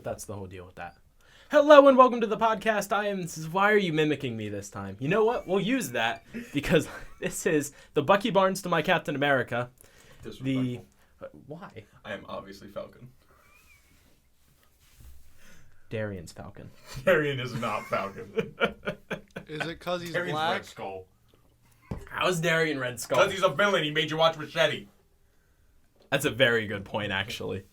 but that's the whole deal with that. Hello and welcome to the podcast. Why are you mimicking me this time? You know what? We'll use that because this is the Bucky Barnes to my Captain America. Why? I am obviously Falcon. Darian's Falcon. Darian is not Falcon. Is it because he's Darian's black? Red Skull. How's Darian Red Skull? Because he's a villain. He made you watch Machete. That's a very good point, actually.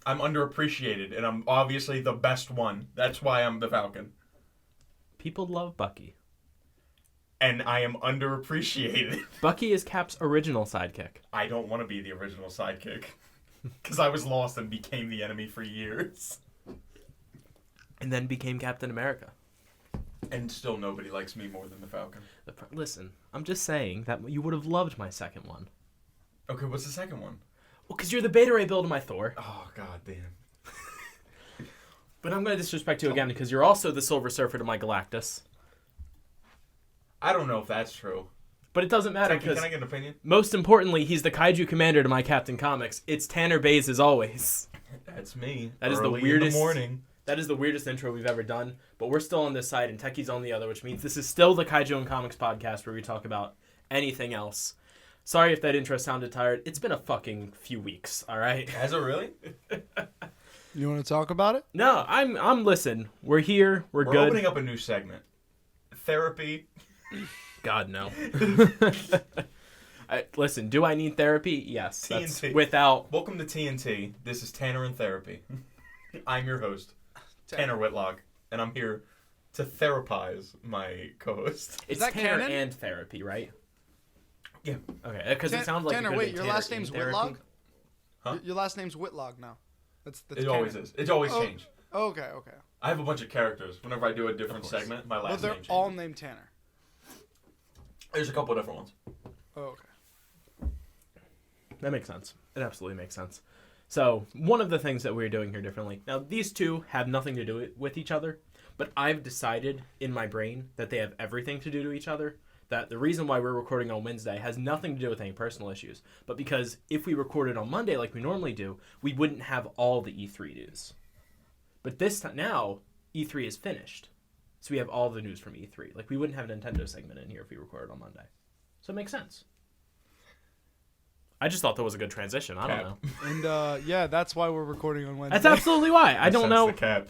I'm underappreciated, and I'm obviously the best one. That's why I'm the Falcon. People love Bucky. And I am underappreciated. Bucky is Cap's original sidekick. I don't want to be the original sidekick. Because I was lost and became the enemy for years. And then became Captain America. And still nobody likes me more than the Falcon. Listen, I'm just saying that you would have loved my second one. Okay, what's the second one? Well, because you're the Beta Ray build of my Thor. Oh, god damn. But I'm going to disrespect you again because you're also the Silver Surfer to my Galactus. I don't know if that's true. But it doesn't matter because... Can I get an opinion? Most importantly, he's the Kaiju Commander to my Captain Comics. It's Tanner Bays as always. That's me. That is Early the weirdest... in the morning. That is the weirdest intro we've ever done. But we're still on this side and Techies on the other, which means this is still the Kaiju and Comics podcast where we talk about anything else. Sorry if that intro sounded tired. It's been a fucking few weeks, all right? Has it really? You want to talk about it? No, I'm listen. We're here. We're good. We're opening up a new segment. Therapy. God, no. Listen, do I need therapy? Yes. TNT. That's without... Welcome to TNT. This is Tanner in Therapy. I'm your host, Tanner Whitlock, and I'm here to therapize my co-host. It's that Tanner canon? and therapy, right? Yeah. Okay, because it sounds like... Tanner, wait, your last name's Whitlock? Huh? Your last name's Whitlock now. That's It always is. It's always changed. Oh, okay. I have a bunch of characters. Whenever I do a different segment, my But last they're name changes. all named Tanner. There's a couple of different ones. Oh, okay. That makes sense. It absolutely makes sense. So, one of the things that we're doing here differently... Now, these two have nothing to do with each other, but I've decided in my brain that they have everything to do to each other. That the reason why we're recording on Wednesday has nothing to do with any personal issues, but because if we recorded on Monday like we normally do, we wouldn't have all the E3 news. But this time now, E3 is finished. So we have all the news from E3. Like, we wouldn't have a Nintendo segment in here if we recorded on Monday. So it makes sense. I just thought that was a good transition. I don't know. And, yeah, that's why we're recording on Wednesday. That's absolutely why. I don't know. The cap.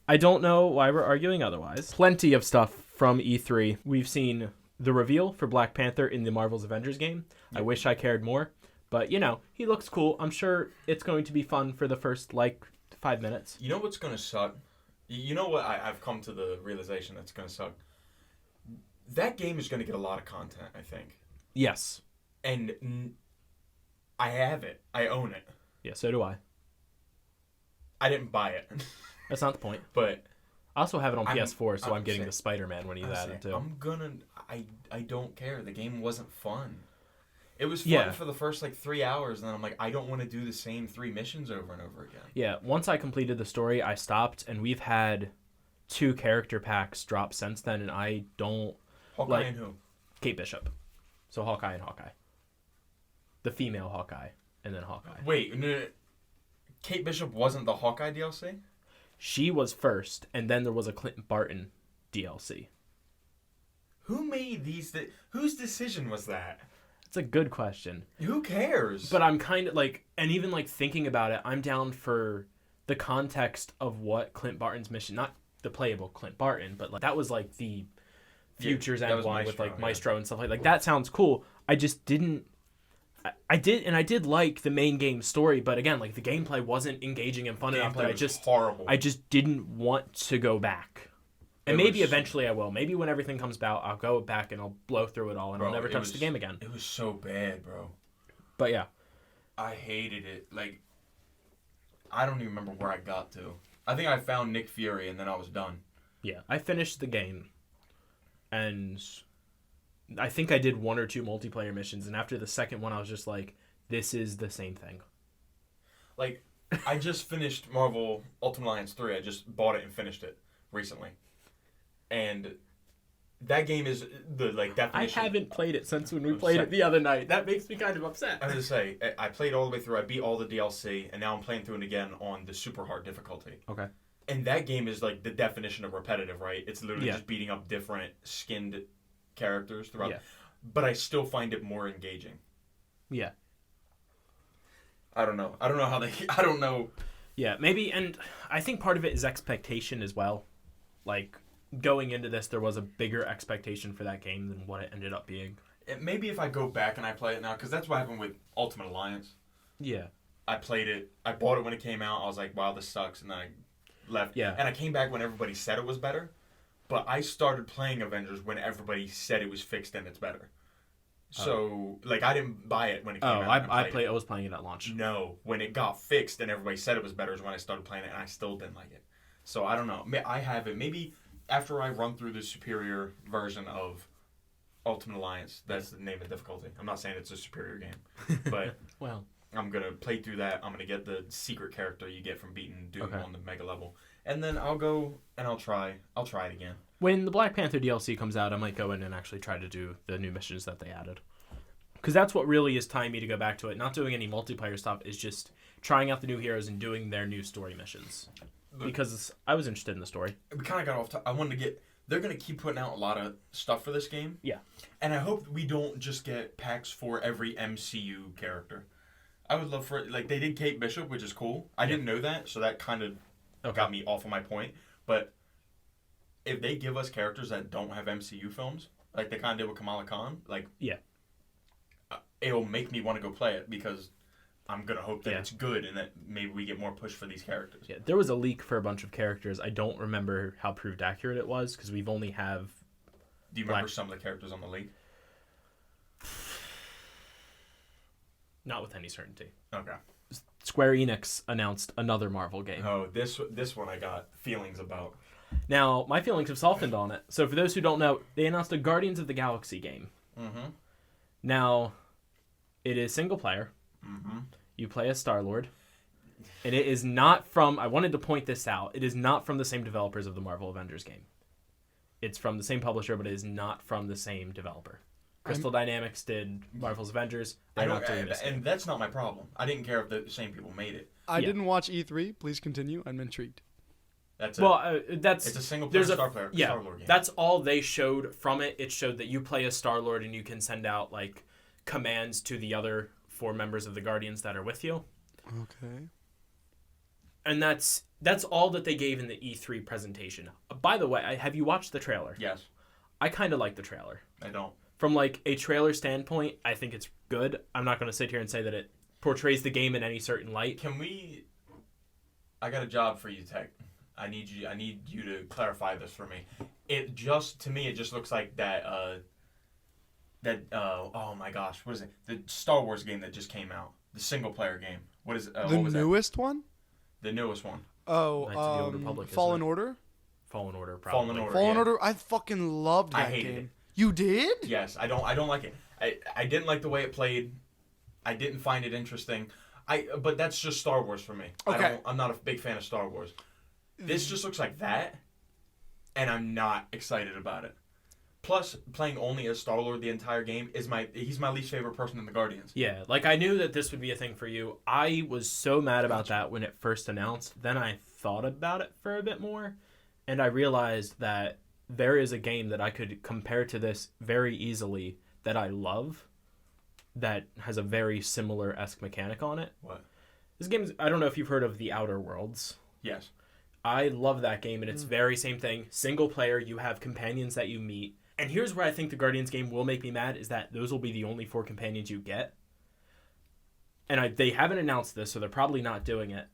I don't know why we're arguing otherwise. Plenty of stuff from E3. We've seen the reveal for Black Panther in the Marvel's Avengers game. Yep. I wish I cared more. But, you know, he looks cool. I'm sure it's going to be fun for the first, 5 minutes. You know what's going to suck? You know what I've come to the realization that's going to suck? That game is going to get a lot of content, I think. Yes. And I have it. I own it. Yeah, so do I. I didn't buy it. That's not the point. But I also have it on PS4, so I'm getting saying, the Spider-Man when he's added too. I don't care. The game wasn't fun. It was fun for the first 3 hours, and then I'm like, I don't want to do the same 3 missions over and over again. Yeah, once I completed the story, I stopped, and we've had 2 character packs drop since then, and I don't... Hawkeye and who? Kate Bishop. So Hawkeye and Hawkeye. The female Hawkeye, and then Hawkeye. Wait, no, Kate Bishop wasn't the Hawkeye DLC? She was first, and then there was a Clinton Barton DLC. Who made these... Whose decision was that? It's a good question. Who cares? But I'm kind of and even thinking about it, I'm down for the context of what Clint Barton's mission, not the playable Clint Barton, but that was the Futures End one with Maestro and stuff like that. That sounds cool. I just didn't. I did like the main game story, but again, the gameplay wasn't engaging and fun enough that I just didn't want to go back. And maybe eventually I will. Maybe when everything comes out, I'll go back and I'll blow through it all and I'll never touch the game again. It was so bad, bro. But yeah. I hated it. I don't even remember where I got to. I think I found Nick Fury and then I was done. Yeah, I finished the game. And I think I did 1 or 2 multiplayer missions. And after the second one, I was just like, this is the same thing. I just finished Marvel Ultimate Alliance 3. I just bought it and finished it recently. And that game is the definition. I haven't played it since when we played it the other night. That makes me kind of upset. I was gonna say, I played all the way through. I beat all the DLC, and now I'm playing through it again on the super hard difficulty. Okay. And that game is like the definition of repetitive, right? It's literally just beating up different skinned characters throughout. Yeah. But I still find it more engaging. Yeah. I don't know how they. I don't know. Yeah, maybe, and I think part of it is expectation as well. Like, going into this, there was a bigger expectation for that game than what it ended up being. Maybe if I go back and I play it now, because that's what happened with Ultimate Alliance. Yeah. I played it. I bought it when it came out. I was like, wow, this sucks. And then I left. Yeah. And I came back when everybody said it was better. But I started playing Avengers when everybody said it was fixed and it's better. So, I didn't buy it when it came out. I was playing it at launch. No. When it got fixed and everybody said it was better is when I started playing it, and I still didn't like it. So, I don't know. I have it. Maybe after I run through the superior version of Ultimate Alliance, that's the name of difficulty. I'm not saying it's a superior game. But well, I'm going to play through that. I'm going to get the secret character you get from beating Doom on the mega level. And then I'll go and I'll try it again. When the Black Panther DLC comes out, I might go in and actually try to do the new missions that they added. Because that's what really is tying me to go back to it. Not doing any multiplayer stuff, is just trying out the new heroes and doing their new story missions. Because I was interested in the story. We kind of got off I wanted to get... They're going to keep putting out a lot of stuff for this game. Yeah. And I hope we don't just get packs for every MCU character. I would love for... they did Kate Bishop, which is cool. I didn't know that, so that kind of got me off of my point. But if they give us characters that don't have MCU films, like they kind of did with Kamala Khan, it'll make me want to go play it because I'm going to hope that it's good and that maybe we get more push for these characters. Yeah, there was a leak for a bunch of characters. I don't remember how proved accurate it was because we've only have... Do you remember some of the characters on the leak? Not with any certainty. Okay. Square Enix announced another Marvel game. Oh, this one I got feelings about. Now, my feelings have softened on it. So for those who don't know, they announced a Guardians of the Galaxy game. Mm-hmm. Now, it is single player. Mm-hmm. You play as Star-Lord. And it is not from... I wanted to point this out. It is not from the same developers of the Marvel Avengers game. It's from the same publisher, but it is not from the same developer. Crystal Dynamics did Marvel's Avengers. They're not doing this game. And that's not my problem. I didn't care if the same people made it. I didn't watch E3. Please continue. I'm intrigued. That's it. Well, it's a single player Star-Lord game. That's all they showed from it. It showed that you play as Star-Lord and you can send out commands to the other 4 members of the Guardians that are with you. Okay. And that's all that they gave in the E3 presentation. By the way, have you watched the trailer? Yes. I kind of like the trailer. I don't. From a trailer standpoint, I think it's good. I'm not going to sit here and say that it portrays the game in any certain light. I got a job for you, Tech. I need you to clarify this for me. To me, it just looks like that, oh my gosh, what is it? The Star Wars game that just came out. The single player game. What is it? The newest one? The newest one. Oh, Fallen Order? Fallen Order, probably. Fallen Order, I fucking loved that game. I hated it. You did? Yes, I don't like it. I didn't like the way it played. I didn't find it interesting. But that's just Star Wars for me. Okay. I'm not a big fan of Star Wars. This just looks like that, and I'm not excited about it. Plus, playing only as Star-Lord the entire game he's my least favorite person in the Guardians. Yeah, I knew that this would be a thing for you. I was so mad about that when it first announced. Then I thought about it for a bit more, and I realized that there is a game that I could compare to this very easily that I love that has a very similar-esque mechanic on it. What? This game, I don't know if you've heard of The Outer Worlds. Yes. I love that game, and it's very same thing. Single player, you have companions that you meet. And here's where I think the Guardians game will make me mad, is that those will be the only 4 companions you get. And they haven't announced this, so they're probably not doing it.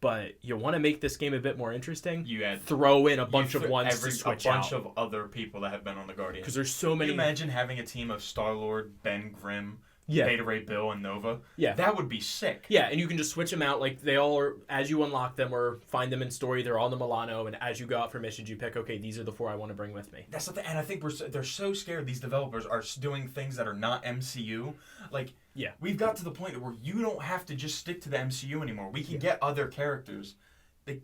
But you want to make this game a bit more interesting, throw in a bunch of ones to switch out. A bunch of other people that have been on the Guardians. Because there's so many... Can you imagine having a team of Star-Lord, Ben Grimm, Beta Ray Bill, and Nova? Yeah. That would be sick. Yeah, and you can just switch them out. They all are, as you unlock them or find them in story, they're all in the Milano, and as you go out for missions, you pick, okay, these are the 4 I want to bring with me. That's the thing, and I think they're so scared these developers are doing things that are not MCU. We've got to the point where you don't have to just stick to the MCU anymore. We can get other characters.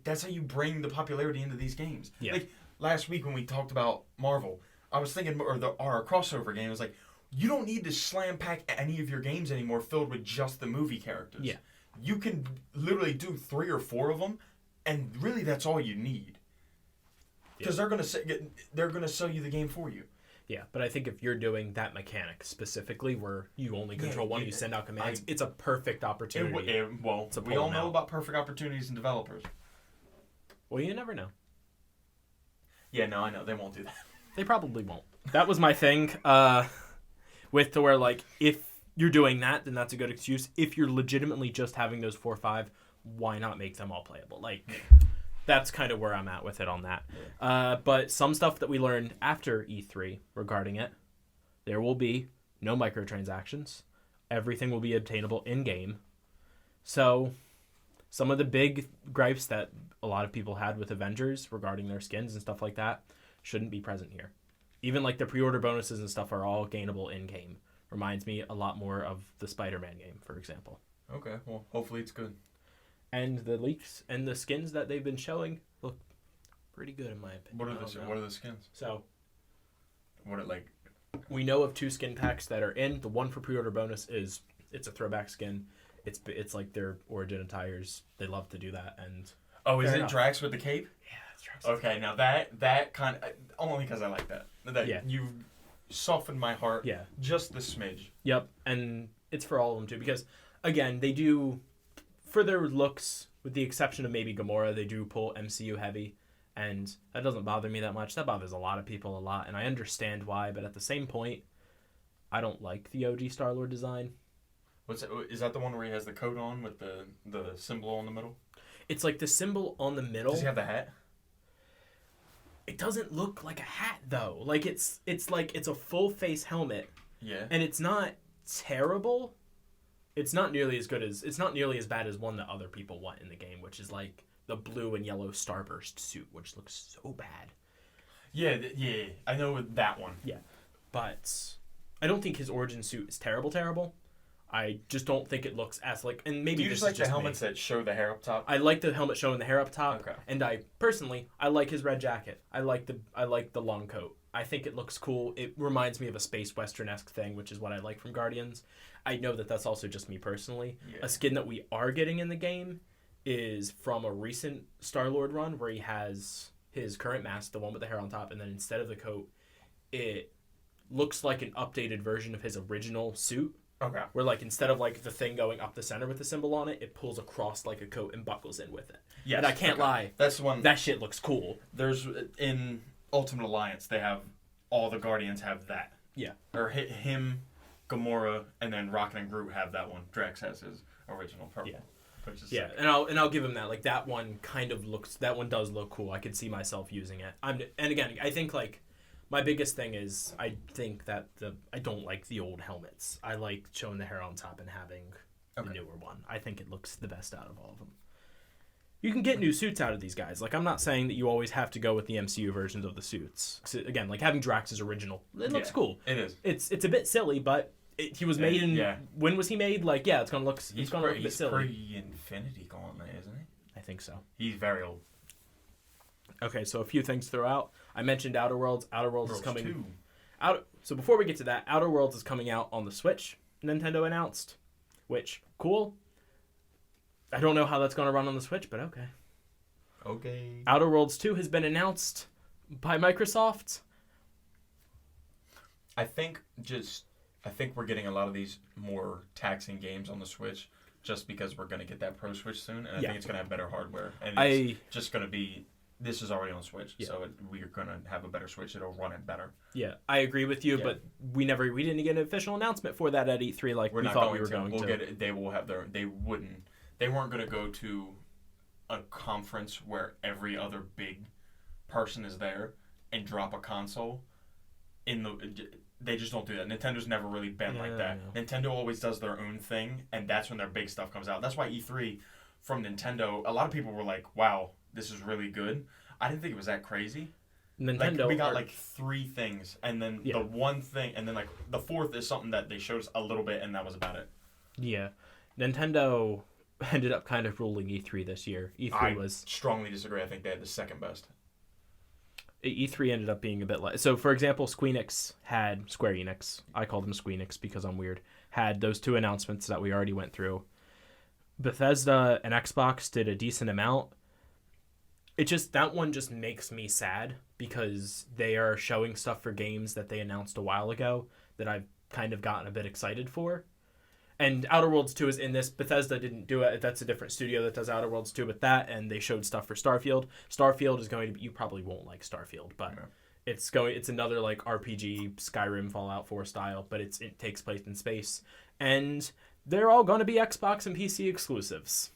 That's how you bring the popularity into these games. Yeah. Last week when we talked about Marvel, I was thinking, or a crossover game is like, you don't need to slam pack any of your games anymore filled with just the movie characters. Yeah. You can literally do 3 or 4 of them, and really that's all you need. Because they're gonna sell you the game for you. Yeah, but I think if you're doing that mechanic specifically, where you only control one, you send out commands, it's a perfect opportunity. We all know about perfect opportunities in developers. Well, you never know. Yeah, no, I know they won't do that. They probably won't. That was my thing. With to where like if you're doing that, then that's a good excuse. If you're legitimately just having those 4 or 5, why not make them all playable? Like. That's kind of where I'm at with it on that. But some stuff that we learned after E3 regarding it, there will be no microtransactions. Everything will be obtainable in-game. So some of the big gripes that a lot of people had with Avengers regarding their skins and stuff like that shouldn't be present here. Even like the pre-order bonuses and stuff are all gainable in-game. Reminds me a lot more of the Spider-Man game, for example. Okay, well, hopefully it's good. And the leaks and the skins that they've been showing look pretty good in my opinion. What are the skins? So, what are like? We know of 2 skin packs that are in. The one for pre-order bonus is it's a throwback skin. It's like their origin attires. They love to do that. And is it Drax with the cape? Yeah, it's Drax. Okay, now that kind of only because I like that. You've softened my heart. Yeah, just the smidge. Yep, and it's for all of them too because again they do. For their looks, with the exception of maybe Gamora, they do pull MCU heavy, and that doesn't bother me that much. That bothers a lot of people a lot, and I understand why, but at the same point, I don't like the OG Star-Lord design. Is that the one where he has the coat on with the symbol in the middle? It's like the symbol on the middle. Does he have the hat? It doesn't look like a hat, though. Like, it's like it's a full-face helmet. Yeah. And it's not terrible. It's not nearly as bad as one that other people want in the game, which is like the blue and yellow Starburst suit, which looks so bad. Yeah, I know that one. Yeah, but I don't think his origin suit is terrible. I just don't think it looks as like, and maybe do you just like the helmets that show the hair up top? I like the helmet showing the hair up top. Okay. And I like his red jacket. I like the long coat. I think it looks cool. It reminds me of a space western-esque thing, which is what I like from Guardians. I know that that's also just me personally. Yeah. A skin that we are getting in the game is from a recent Star-Lord run where he has his current mask, the one with the hair on top, and then instead of the coat, it looks like an updated version of his original suit. Okay. Where like instead of like the thing going up the center with the symbol on it, it pulls across like a coat and buckles in with it. Yeah. And I can't lie. That's the one. That shit looks cool. There's in Ultimate Alliance, they have all the Guardians have that. Yeah. Or him, Gamora, and then Rocket and Groot have that one. Drax has his original purple. Yeah. Which is sick. And I'll give him that. Like that one does look cool. I could see myself using it. And again, I think like my biggest thing is I think that I don't like the old helmets. I like showing the hair on top and having the newer one. I think it looks the best out of all of them. You can get new suits out of these guys. Like, I'm not saying that you always have to go with the MCU versions of the suits. Again, like having Drax's original, it looks cool. It is. It's a bit silly, but he was made in. Yeah. When was he made? Like, yeah, it's gonna look. He's gonna look a bit silly. He's pre-Infinity Gauntlet, isn't he? I think so. He's very old. Okay, so a few things throughout. I mentioned Outer Worlds. Outer Worlds is coming. 2. So before we get to that, Outer Worlds is coming out on the Switch. Nintendo announced, which cool. I don't know how that's going to run on the Switch, but okay. Okay. Outer Worlds 2 has been announced by Microsoft. I think we're getting a lot of these more taxing games on the Switch just because we're going to get that Pro Switch soon, and I think it's going to have better hardware. And it's just going to be... This is already on Switch, so we're going to have a better Switch. It'll run it better. Yeah, I agree with you, but we didn't get an official announcement for that at E3 like we thought we were going to. Get it. They will have they weren't going to go to a conference where every other big person is there and drop a console they just don't do that. Nintendo's never really been like that. Nintendo always does their own thing, and that's when their big stuff comes out. That's why E3 from Nintendo, a lot of people were like, wow, this is really good. I didn't think it was that crazy. Nintendo, we got like 3 things, and then the one thing, and then like the 4th is something that they showed us a little bit, and that was about it. Yeah. Nintendo ended up kind of ruling E3 this year. E3 I strongly disagree. I think they had the second best. E3 ended up being a bit like... So, for example, Square Enix, I call them Squeenix because I'm weird, had those 2 announcements that we already went through. Bethesda and Xbox did a decent amount. That one just makes me sad because they are showing stuff for games that they announced a while ago that I've kind of gotten a bit excited for. And Outer Worlds 2 is in this. Bethesda didn't do it. That's a different studio that does Outer Worlds 2 with that, and they showed stuff for Starfield. Starfield is going to be... You probably won't like Starfield, but it's another like RPG, Skyrim, Fallout 4 style, but it takes place in space. And they're all going to be Xbox and PC exclusives.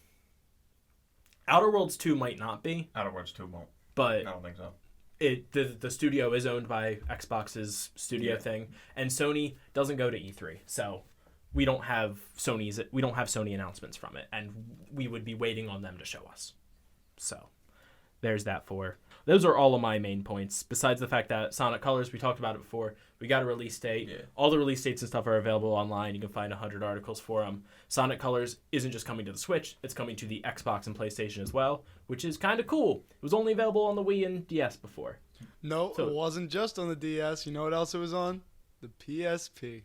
Outer Worlds 2 might not be. Outer Worlds 2 won't. But I don't think so. The studio is owned by Xbox's studio thing, and Sony doesn't go to E3, so... We don't have Sony announcements from it, and we would be waiting on them to show us. So, there's that for. Those are all of my main points. Besides the fact that Sonic Colors, we talked about it before. We got a release date. Yeah. All the release dates and stuff are available online. You can find 100 articles for them. Sonic Colors isn't just coming to the Switch; it's coming to the Xbox and PlayStation as well, which is kind of cool. It was only available on the Wii and DS before. No, it wasn't just on the DS. You know what else it was on? The PSP.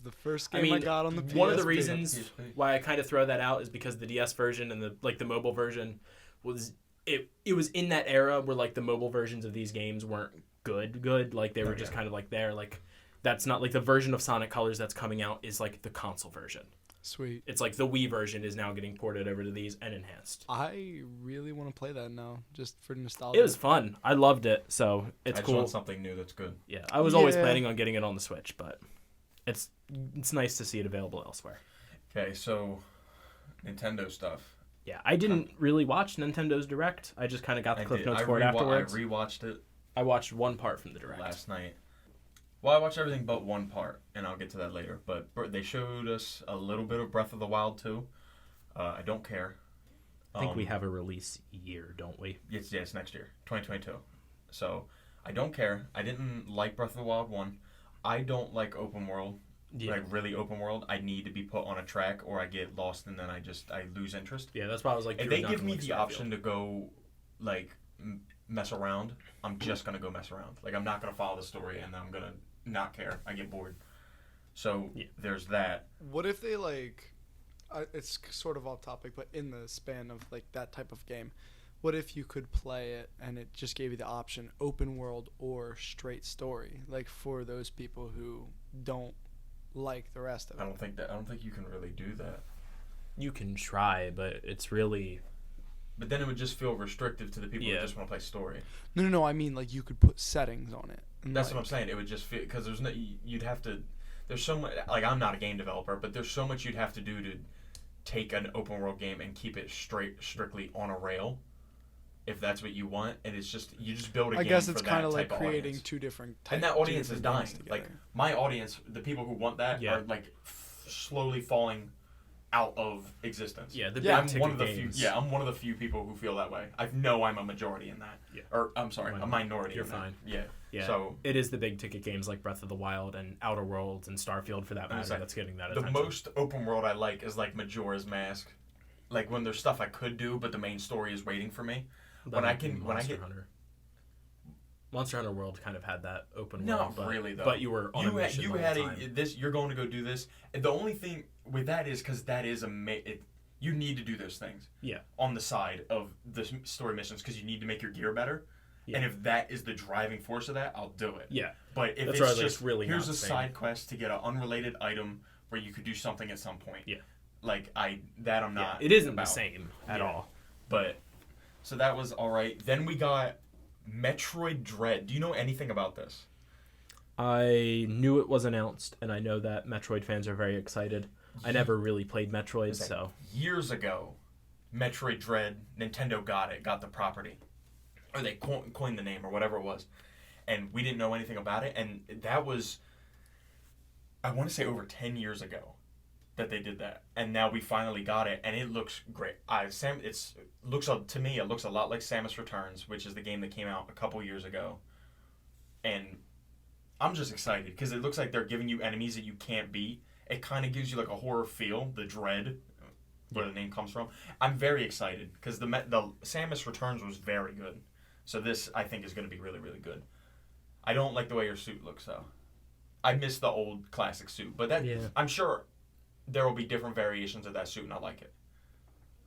The first game I got on the PSP. One of the reasons why I kind of throw that out is because the DS version and the mobile version was it was in that era where like the mobile versions of these games weren't good. Like they were just kind of like there. Like that's not like the version of Sonic Colors that's coming out is like the console version. Sweet. It's like the Wii version is now getting ported over to these and enhanced. I really want to play that now, just for nostalgia. It was fun. I loved it. So it's cool. I just want something new that's good. Yeah, I was always planning on getting it on the Switch, but it's nice to see it available elsewhere. Okay, so Nintendo stuff. Yeah, I didn't really watch Nintendo's Direct. I just kind of got the clip notes for it afterwards. I rewatched it. I watched one part from the Direct last night. Well, I watched everything but one part, and I'll get to that later. But they showed us a little bit of Breath of the Wild 2. I don't care. I think we have a release year, don't we? It's next year, 2022. So I don't care. I didn't like Breath of the Wild 1. I don't like open world, like really open world. I need to be put on a track or I get lost and then I lose interest. Yeah, that's why I was like, if they give me the option to go, like, mess around, I'm just going to go mess around. Like, I'm not going to follow the story and then I'm going to not care. I get bored. So, there's that. What if they, like, it's sort of off topic, but in the span of, like, that type of game, what if you could play it and it just gave you the option open world or straight story, like for those people who don't like the rest of it? I don't think you can really do that. You can try, but it's really. But then it would just feel restrictive to the people who just want to play story. No. I mean, like you could put settings on it. That's what I'm saying. It would just feel because you'd have to. There's so much. Like I'm not a game developer, but there's so much you'd have to do to take an open world game and keep it strictly on a rail. If that's what you want, and it's just you just build a game. I guess it's kind of like creating two different types. And that audience is dying. Like my audience, the people who want that are like slowly falling out of existence. Yeah, I'm one of the games. Few. Yeah, I'm one of the few people who feel that way. I know I'm a majority in that. Yeah. Or I'm sorry, a minority. You're fine. That. Yeah. So it is the big ticket games like Breath of the Wild and Outer Worlds and Starfield for that matter that's getting that attention. The most open world I like is like Majora's Mask. Like when there's stuff I could do, but the main story is waiting for me. Monster Hunter World kind of had that open world. Not really though. But you were on a mission you had this. You're going to go do this. And the only thing with that is because that is you need to do those things. Yeah. On the side of the story missions because you need to make your gear better. Yeah. And if that is the driving force of that, I'll do it. Yeah. But if it's just really here's a side quest to get an unrelated item where you could do something at some point. Yeah. Like I'm not. It isn't the same at all. But. So that was all right. Then we got Metroid Dread. Do you know anything about this? I knew it was announced, and I know that Metroid fans are very excited. I never really played Metroid, so... Years ago, Metroid Dread, Nintendo got the property. Or they coined the name, or whatever it was. And we didn't know anything about it, and that was, I want to say over 10 years ago that they did that. And now we finally got it, and it looks great. To me, it looks a lot like Samus Returns, which is the game that came out a couple years ago. And I'm just excited, because it looks like they're giving you enemies that you can't beat. It kind of gives you like a horror feel, the dread, where the name comes from. I'm very excited, because the Samus Returns was very good. So this, I think, is going to be really, really good. I don't like the way your suit looks, though. I miss the old classic suit. But I'm sure there will be different variations of that suit, and I like it.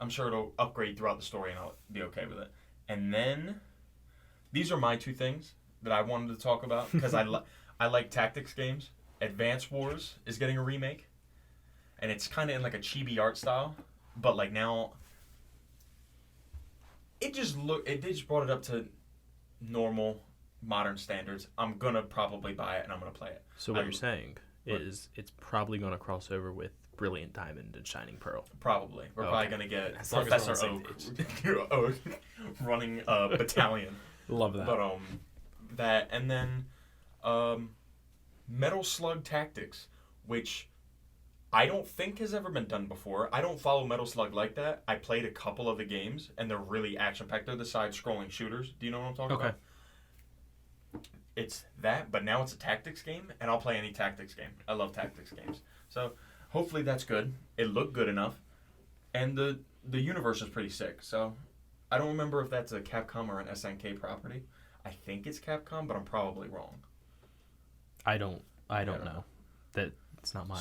I'm sure it'll upgrade throughout the story, and I'll be okay with it. And then, these are my 2 things that I wanted to talk about, because I like tactics games. Advance Wars is getting a remake, and it's kind of in like a chibi art style, but like now, they just brought it up to normal, modern standards. I'm gonna probably buy it, and I'm gonna play it. So what you're saying is it's probably gonna cross over with Brilliant Diamond and Shining Pearl. Probably. We're probably gonna get As long as Professor we're on Oak running a battalion. Love that. But that, and then Metal Slug Tactics, which I don't think has ever been done before. I don't follow Metal Slug like that. I played a couple of the games, and they're really action-packed. They're the side-scrolling shooters. Do you know what I'm talking about? It's that, but now it's a tactics game, and I'll play any tactics game. I love tactics games. So hopefully that's good. It looked good enough, and the universe is pretty sick. So I don't remember if that's a Capcom or an SNK property. I think it's Capcom, but I'm probably wrong. I don't know. That's not my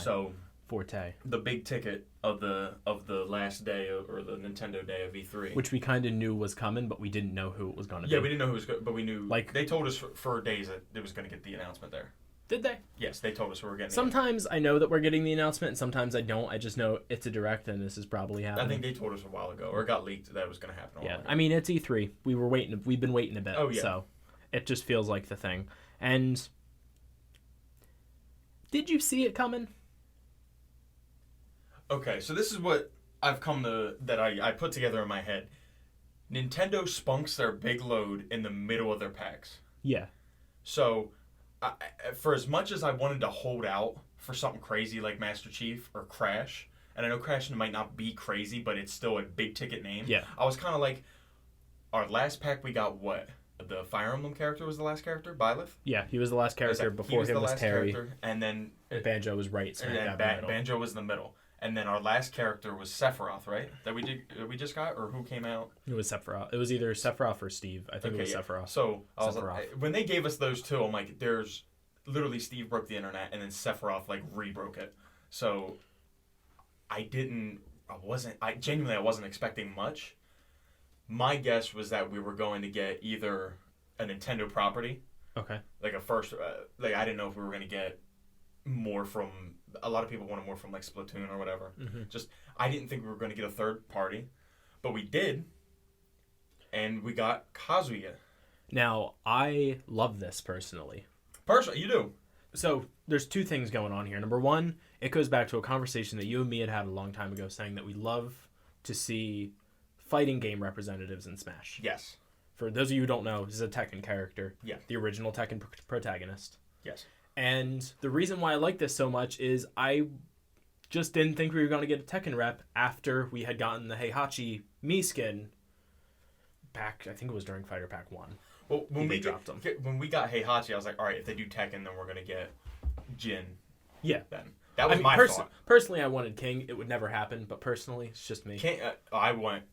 forte. The big ticket of the last day or the Nintendo day of E3, which we kind of knew was coming, but we didn't know who it was going to be. Yeah, we didn't know who it was, but we knew. Like, they told us for days that it was going to get the announcement there. Did they? Yes, they told us we were getting. Sometimes I know that we're getting the announcement, and sometimes I don't. I just know it's a direct, and this is probably happening. I think they told us a while ago, or it got leaked that it was going to happen. Yeah, I mean it's E3. We were waiting. We've been waiting a bit. Oh yeah. So it just feels like the thing. And did you see it coming? Okay, so this is what I've come to, that I put together in my head. Nintendo spunks their big load in the middle of their packs. Yeah. So, for as much as I wanted to hold out for something crazy like Master Chief or Crash, and I know Crash might not be crazy, but it's still a big ticket name. Yeah. I was kind of like, our last pack we got what? The Fire Emblem character was the last character? Byleth? Yeah, he was the last character. Before him was Terry. And then Banjo was right. And Banjo was in the middle. And then our last character was Sephiroth, right? That we just got, or who came out? It was Sephiroth. It was either Sephiroth or Steve. I think it was Sephiroth. So when they gave us those two, I'm like, there's literally Steve broke the internet, and then Sephiroth like re-broke it. So I genuinely wasn't expecting much. My guess was that we were going to get either a Nintendo property, okay, like a first, like I didn't know if we were going to get more from. A lot of people wanted more from like Splatoon or whatever. Mm-hmm. Just I didn't think we were going to get a third party, but we did, and we got Kazuya. Now I love this personally. Personally, you do. So there's two things going on here. Number one, it goes back to a conversation that you and me had a long time ago, saying that we love to see fighting game representatives in Smash. Yes. For those of you who don't know, this is a Tekken character. Yeah. The original Tekken protagonist. Yes. And the reason why I like this so much is I just didn't think we were going to get a Tekken rep after we had gotten the Heihachi Mii skin back. I think it was during Fighter Pack 1. Well, when we got Heihachi, I was like, all right, if they do Tekken, then we're going to get Jin. Yeah. Then. That was my thought. Personally, I wanted King. It would never happen, but personally, it's just me. I want...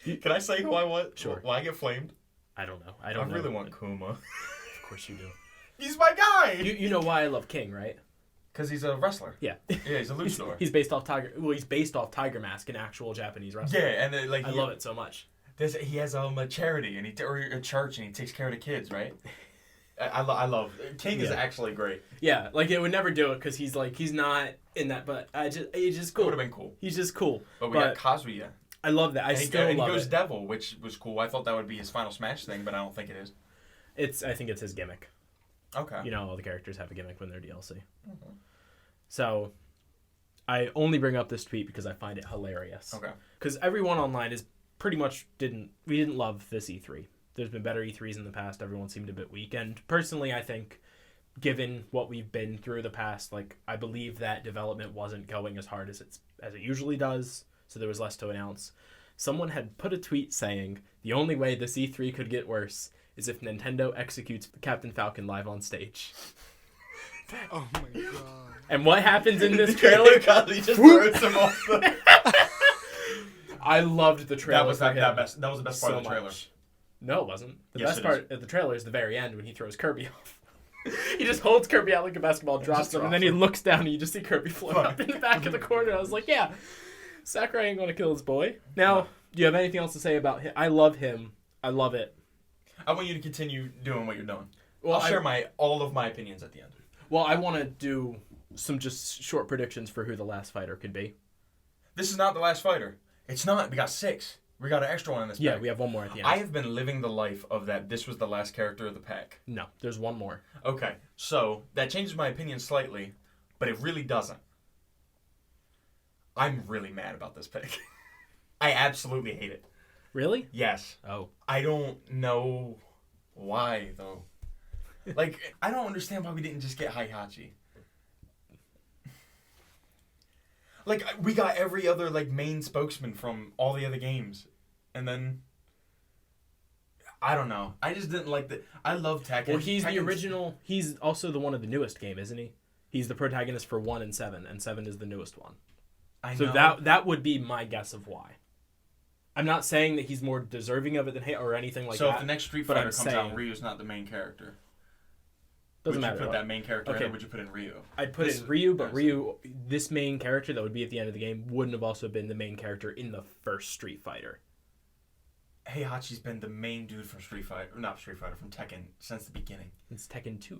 Can I say who I want? Sure. Will I get flamed? I don't know. I really want Kuma. Of course you do. He's my guy! You know why I love King, right? Because he's a wrestler. Yeah. Yeah, he's a luchador. He's based off Tiger Mask, an actual Japanese wrestler. Yeah, and I love it so much. He has a charity or a church, and he takes care of the kids, right? I love King is actually great. Yeah, like it would never do it because he's not in that, but it's just cool. It would have been cool. He's just cool. But we got Kazuya. I love that. He goes Devil, which was cool. I thought that would be his final Smash thing, but I don't think it is. I think it's his gimmick. Okay. You know, all the characters have a gimmick when they're DLC. Mm-hmm. So, I only bring up this tweet because I find it hilarious. Okay. Because everyone online is pretty much we didn't love this E3. There's been better E3s in the past. Everyone seemed a bit weak. And personally, I think, given what we've been through the past, I believe that development wasn't going as hard as it usually does. So there was less to announce. Someone had put a tweet saying, the only way this E3 could get worse is if Nintendo executes Captain Falcon live on stage. Oh my god. And what happens in this trailer? He just throws him off the... I loved the trailer. That was the best part of the trailer. No, it wasn't. The Yes, best it part of the trailer is the very end when he throws Kirby off. He just holds Kirby out like a basketball, drops him, and then he looks down and you just see Kirby float up in the back of the corner. I was like, yeah, Sakurai ain't going to kill his boy. Now, do you have anything else to say about him? I love him. I love it. I want you to continue doing what you're doing. Well, I'll share all of my opinions at the end. Well, I want to do some just short predictions for who the last fighter could be. This is not the last fighter. It's not. We got 6. We got an extra one in this pack. Yeah, we have one more at the end. I have been living the life of that this was the last character of the pack. No, there's one more. Okay, so that changes my opinion slightly, but it really doesn't. I'm really mad about this pick. I absolutely hate it. Really? Yes. Oh. I don't know why, though. Like, I don't understand why we didn't just get Heihachi. Like, we got every other, like, main spokesman from all the other games. And then... I don't know. I just didn't like the... I love Tekken. Well, he's the original... He's also the one of the newest game, isn't he? He's the protagonist for 1 and 7, and 7 is the newest one. I so know. that would be my guess of why. I'm not saying that he's more deserving of it than or anything like that. So if the next Street Fighter comes out, Ryu's not the main character. Doesn't matter. Would you put that main character in, or would you put in Ryu? I'd put in Ryu, but Ryu, this main character that would be at the end of the game, wouldn't have also been the main character in the first Street Fighter. Heihachi's been the main dude from Street Fighter, not Street Fighter, from Tekken since the beginning. It's Tekken 2.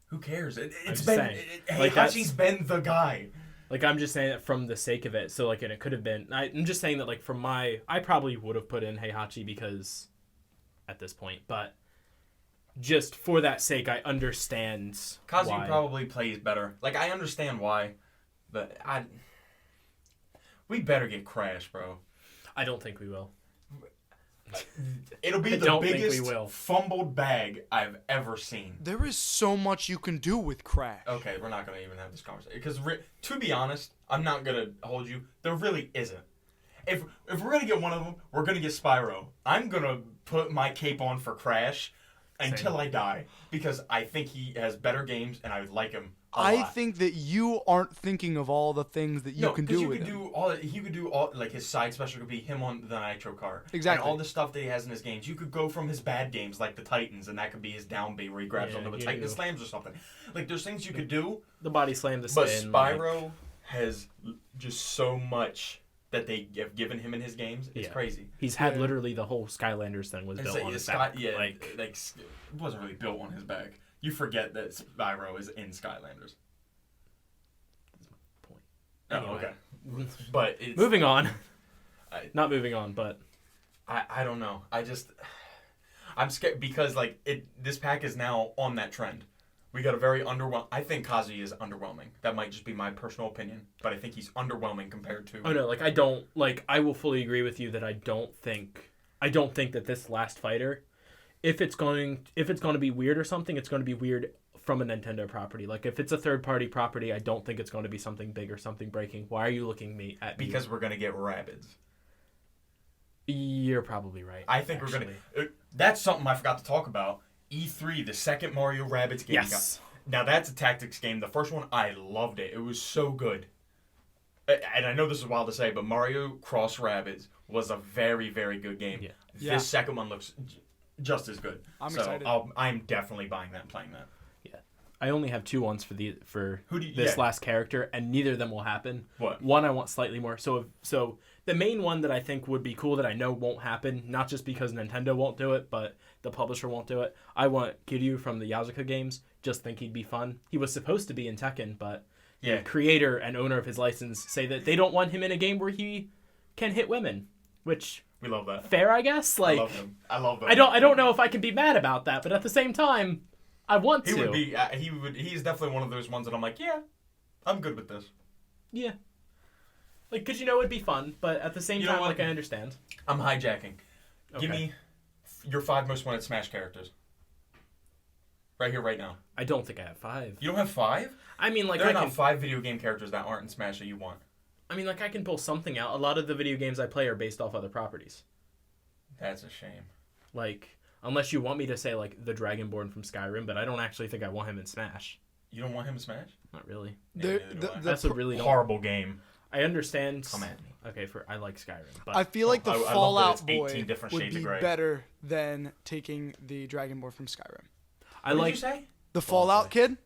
Who cares? Heihachi's been the guy. Like, I'm just saying that from the sake of it. So, like, and it could have been... I'm just saying that, like, from my... I probably would have put in Heihachi because... At this point, but... Just for that sake, I understand Kazu probably plays better. Like, I understand why, but we better get Crash, bro. I don't think we will. It'll be the biggest fumbled bag I've ever seen. There is so much you can do with Crash. Okay, we're not going to even have this conversation. Because, to be honest, I'm not going to hold you. There really isn't. If we're going to get one of them, we're going to get Spyro. I'm going to put my cape on for Crash until I die, because I think he has better games and I would like him a lot. I think that you aren't thinking of all the things that you can do with him. He could do all, like, his side special could be him on the Nitro car. Exactly. And all the stuff that he has in his games. You could go from his bad games, like the Titans, and that could be his down B where he grabs onto the Titan and slams or something. Like, there's things you could do. The body slam, the spin. But Spyro has just so much that they have given him in his games. It's crazy. He's had literally the whole Skylanders thing was built on his back. Yeah, like, it wasn't really built on his back. You forget that Spyro is in Skylanders. That's my point. Anyway. Oh, okay. But it's... Moving on. Not moving on, but... I don't know. I'm scared because, like, this pack is now on that trend. We got a very underwhelming... I think Kazuya is underwhelming. That might just be my personal opinion, but I think he's underwhelming compared to... Oh, no, like, I don't... Like, I will fully agree with you that I don't think that this last fighter, if it's going to be weird or something, it's going to be weird from a Nintendo property. Like, if it's a third-party property, I don't think it's going to be something big or something breaking. Why are you looking at me? Because we're going to get Rabbids. You're probably right. I think we're going to... That's something I forgot to talk about. E3, the second Mario Rabbids game. Yes. Now, that's a tactics game. The first one, I loved it. It was so good. And I know this is wild to say, but Mario Cross Rabbids was a very, very good game. Yeah. This second one looks just as good. I'm excited. I'm definitely buying that and playing that. Yeah. I only have 2 wants for this last character, and neither of them will happen. What? One I want slightly more. So the main one that I think would be cool that I know won't happen, not just because Nintendo won't do it, but the publisher won't do it. I want Kiryu from the Yakuza games. Just think he'd be fun. He was supposed to be in Tekken, but the creator and owner of his license say that they don't want him in a game where he can hit women, which we love that. Fair, I guess. Like, I love him. I don't know if I can be mad about that, but at the same time, I want to. He's definitely one of those ones that I'm like, yeah, I'm good with this. Yeah. Like, because it'd be fun, but at the same time, like, I understand. I'm hijacking. Okay. Give me your 5 most wanted Smash characters. Right here, right now. I don't think I have 5. You don't have 5? I mean, like, there are not 5 video game characters that aren't in Smash that you want. I mean, like, I can pull something out. A lot of the video games I play are based off other properties. That's a shame. Like, unless you want me to say, like, the Dragonborn from Skyrim, but I don't actually think I want him in Smash. You don't want him in Smash? Not really. Yeah, that's a really horrible game. I understand. Come at me. Okay, I like Skyrim, but I feel like the I love that Fallout it's boy 18 different would shades of be gray. better than taking the Dragonborn from Skyrim. I What like. did you say? The Fallout kid,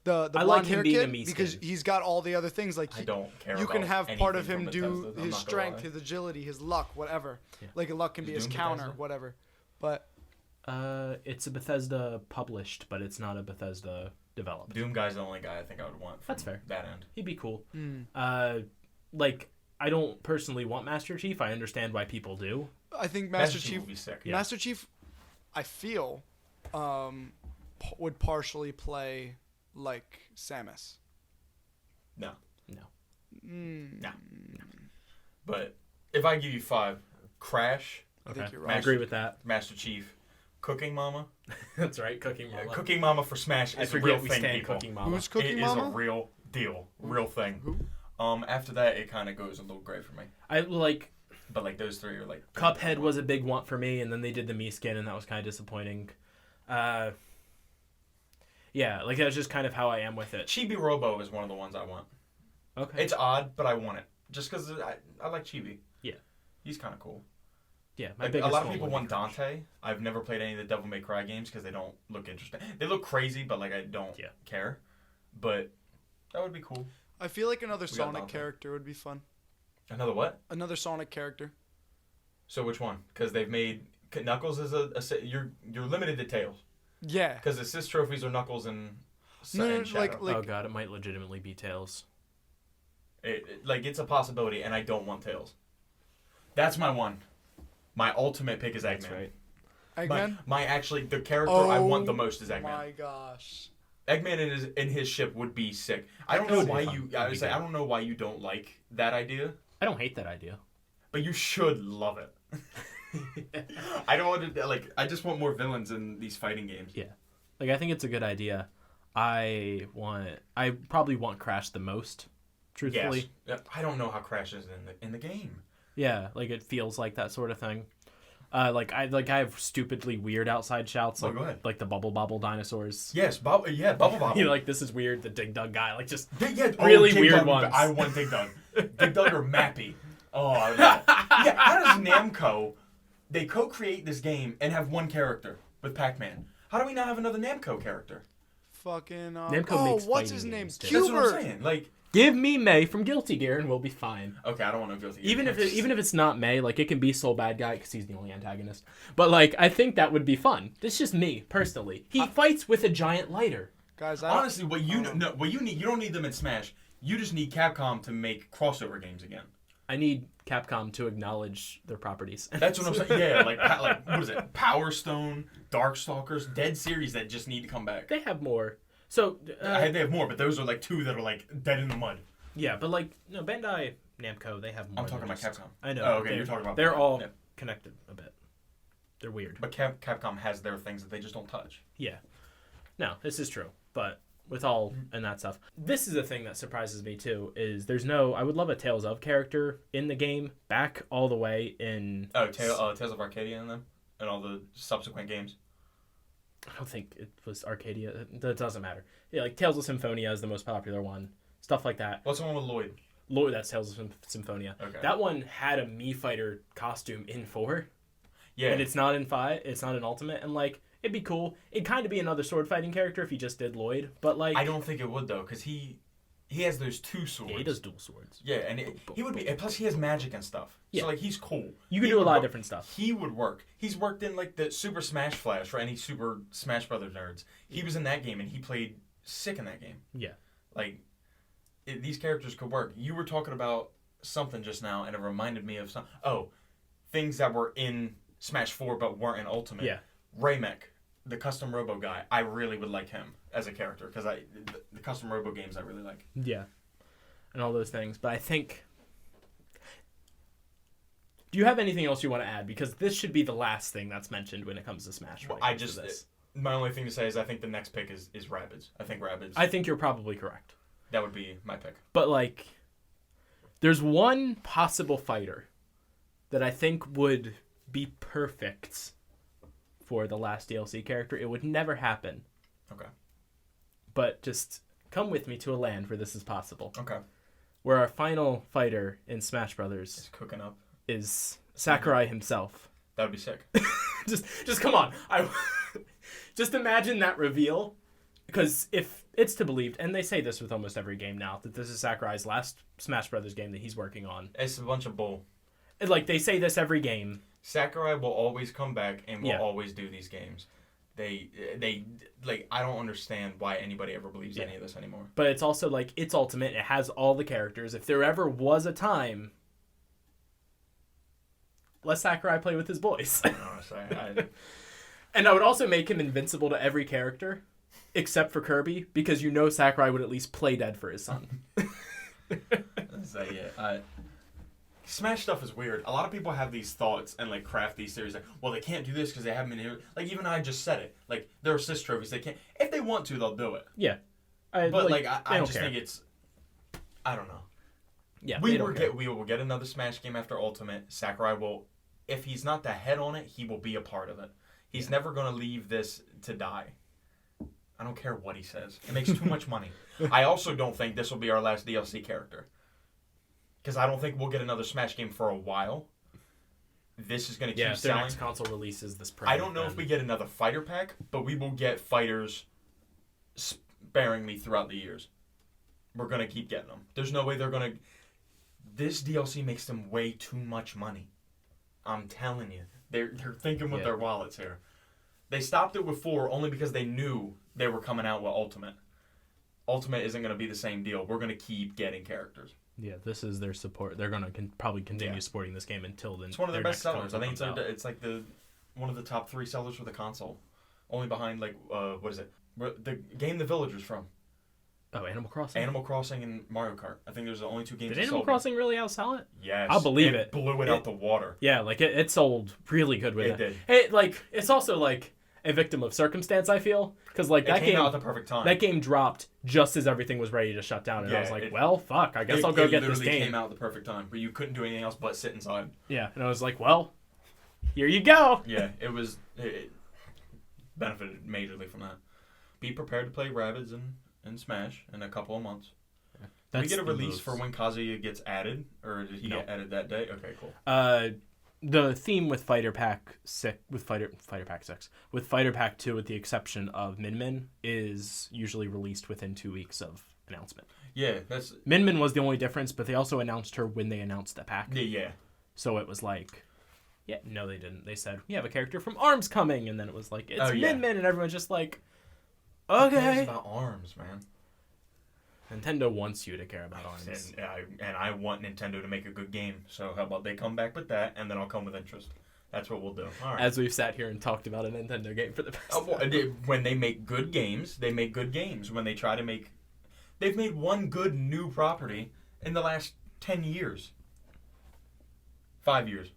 the I like blonde him hair being a kid, me because skin. he's got all the other things. Like I don't care. you can about have part of anything him from do Bethesda, I'm his not gonna strength, lie. his agility, his luck, whatever. Yeah. Like luck can be Is his Doom counter, Bethesda? whatever. But It's a Bethesda published, but it's not a Bethesda developed. Doom guy's the only guy I think I would want. From That's fair. That end. He'd be cool. mm, Like I don't personally want Master Chief. I understand why people do. I think Master Master Chief Chief, would be sick. Yeah. Master Chief, I feel, would partially play like Samus. No. Mm, No. But if I give you 5, Crash, I Okay, think you're I right. agree with that. Master Chief, Cooking Mama. That's right, Cooking Mama. Cooking Mama for Smash I is a real forget we thing, stand people. Cooking Mama. Who's Cooking It Mama? is a real deal, real thing. Who? After that, it kind of goes a little gray for me. I like But like those 3 are like. Cuphead was a big want for me, and then they did the me skin, and that was kind of disappointing. Yeah, like that's just kind of how I am with it. Chibi Robo is one of the ones I want. Okay. It's odd, but I want it just because I like Chibi. Yeah. He's kind of cool. Yeah, my Like, a biggest lot of one people would want be Crash. Dante. I've never played any of the Devil May Cry games because they don't look interesting. They look crazy, but like I don't care. But that would be cool. I feel like another We got Sonic Dante. character would be fun. Another what? Another Sonic character. So which one? Because they've made Knuckles is you're limited to Tails Yeah. because assist trophies are Knuckles and No, and Shadow. like Oh god, it might legitimately be Tails. Like it's a possibility, and I don't want Tails. That's my one. My ultimate pick is Eggman. That's right. Eggman. My actually the character I want the most is Oh Eggman. my gosh. Eggman in his ship would be sick. I don't It know would be why fun. you. It'd I be was like, good. I don't know why you don't like that idea, I don't hate that idea. but you should love it. I don't want to like. I just want more villains in these fighting games. Yeah. Like I think it's a good idea. I probably want Crash the most, truthfully. Yes. I don't know how Crash is in the game. Yeah, like it feels like that sort of thing. I have stupidly weird outside shouts Oh, like go ahead. like the Bubble Bobble dinosaurs. Yes, Bubble Bobble. You're like, this is weird. The Dig Dug guy, like just Really Dig weird Dug, ones. I want Dig Dug. Dig Dug or Mappy. Oh, I love it. Yeah. How does Namco? They co-create this game and have one character with Pac-Man. How do we not have another Namco character? Fucking. Namco makes what's fighting his name? games, too. That's what I'm Cubert. saying. Like, give me May from Guilty Gear and we'll be fine. okay, I don't want to go through. Even if it's not May, like it can be Soul Bad Guy because he's the only antagonist. But like I think that would be fun. That's just me personally. He fights with a giant lighter. Guys, honestly, what you need, you don't need them in Smash. You just need Capcom to make crossover games again. I need Capcom to acknowledge their properties. That's what I'm saying. Yeah, like what is it? Power Stone, Darkstalkers, dead series that just need to come back. They have more. So They have more, but those are like 2 that are like dead in the mud. yeah, but like no Bandai Namco, they have more. I'm talking than about just- Capcom. I know. Oh, but okay, you're talking about. They're all Yeah. connected a bit. They're weird. But Capcom has their things that they just don't touch. Yeah. No, this is true. But with all and that stuff, this is a thing that surprises me too. Is there's no? I would love a Tales of character in the game back all the way in. Oh, Tales of Arcadia in them and all the subsequent games. I don't think it was Arcadia. That doesn't matter. Yeah, like Tales of Symphonia is the most popular one. Stuff like that. What's the one with Lloyd? Lloyd, that's Tales of Symphonia. Okay. That one had a Mii Fighter costume in 4. Yeah. And it's not in 5. It's not in Ultimate. And like, it'd be cool. It'd kind of be another sword fighting character if he just did Lloyd. But like, I don't think it would though, because he has those 2 swords. yeah, he does dual swords. Yeah, and he would be. And plus, he has magic and stuff. Yeah. So like, he's cool. You can He do a would lot of work. different stuff. He would work. He's worked in like the Super Smash Flash for any Super Smash Brothers nerds. He was in that game and he played sick in that game. Yeah. Like, these characters could work. You were talking about something just now, and it reminded me of some. Oh, things that were in Smash 4 but weren't in Ultimate. Yeah. Raymek, the custom Robo guy. I really would like him as a character because the custom Robo games I really like. Yeah. And all those things. But I think... Do you have anything else you want to add? Because this should be the last thing that's mentioned when it comes to Smash. Well, when it comes to this. My only thing to say is I think the next pick is Rabbids. I think Rabbids. I think you're probably correct. That would be my pick. But like, there's one possible fighter that I think would be perfect for the last DLC character. It would never happen. Okay. But just come with me to a land where this is possible. Okay. where our final fighter in Smash Brothers It's cooking up. is Sakurai himself. That would be sick. just come on. Just imagine that reveal, because if it's to believe, and they say this with almost every game now, that this is Sakurai's last Smash Brothers game that he's working on. It's a bunch of bull. Like, they say this every game. Sakurai will always come back and will always do these games. They like, I don't understand why anybody ever believes any of this anymore. But it's also like, it's Ultimate. It has all the characters. If there ever was a time, let Sakurai play with his boys. Honestly, And I would also make him invincible to every character, except for Kirby, because you know Sakurai would at least play dead for his son. Smash stuff is weird. A lot of people have these thoughts and, like, craft these theories. Like, well, they can't do this because they haven't been here. Like, even I just said it. Like, there are assist trophies. They can't. If they want to, they'll do it. Yeah. I just think it's... I don't know. Yeah, we will get another Smash game after Ultimate. Sakurai will... If he's not the head on it, he will be a part of it. He's never going to leave this to die. I don't care what he says. It makes too much money. I also don't think this will be our last DLC character. Because I don't think we'll get another Smash game for a while. This is going to keep if their selling. next console releases this spring. I don't know if we get another fighter pack, but we will get fighters sparingly throughout the years. We're going to keep getting them. There's no way they're going to... This DLC makes them way too much money. I'm telling you. They're thinking with their wallets here. They stopped it with 4 only because they knew they were coming out with Ultimate. Ultimate isn't going to be the same deal. We're going to keep getting characters. Yeah, this is their support. They're going to probably continue supporting this game until then. It's one of their best sellers. I think it's like one of the top 3 sellers for the console. Only behind, like, what is it? The game The Villagers from. Oh, Animal Crossing? Animal Crossing and Mario Kart. I think there's the only 2 games. Did Animal Crossing really outsell it? Yes. I'll believe it. Blew it out the water. Yeah, like, it sold really good with it. It did. It's also, like, a victim of circumstance, I feel. Because, like, that came out at the perfect time. That game dropped just as everything was ready to shut down. And I was like, well, fuck, I guess I'll go get this game. It literally came out at the perfect time. But you couldn't do anything else but sit inside. Yeah, and I was like, well, here you go. Yeah, it benefited majorly from that. Be prepared to play Rabbids and Smash in a couple of months. Yeah. Did we get a release for when Kazuya gets added? Or did he get added that day? Okay, cool. The theme with Fighter Pack 6, with Fighter Pack 6, with Fighter Pack 2, with the exception of Min Min, is usually released within 2 weeks of announcement. Yeah, Min Min was the only difference, but they also announced her when they announced the pack. Yeah. So it was like, no, they didn't. They said, we have a character from ARMS coming, and then it was like, it's Min Min, and everyone's just like, okay. Who cares about ARMS, man? Nintendo wants you to care about ARMS. And I want Nintendo to make a good game. So how about they come back with that, and then I'll come with interest. That's what we'll do. All right. As we've sat here and talked about a Nintendo game for the past when they make good games, they make good games. When they try to make... They've made one good new property in the last 10 years. 5 years.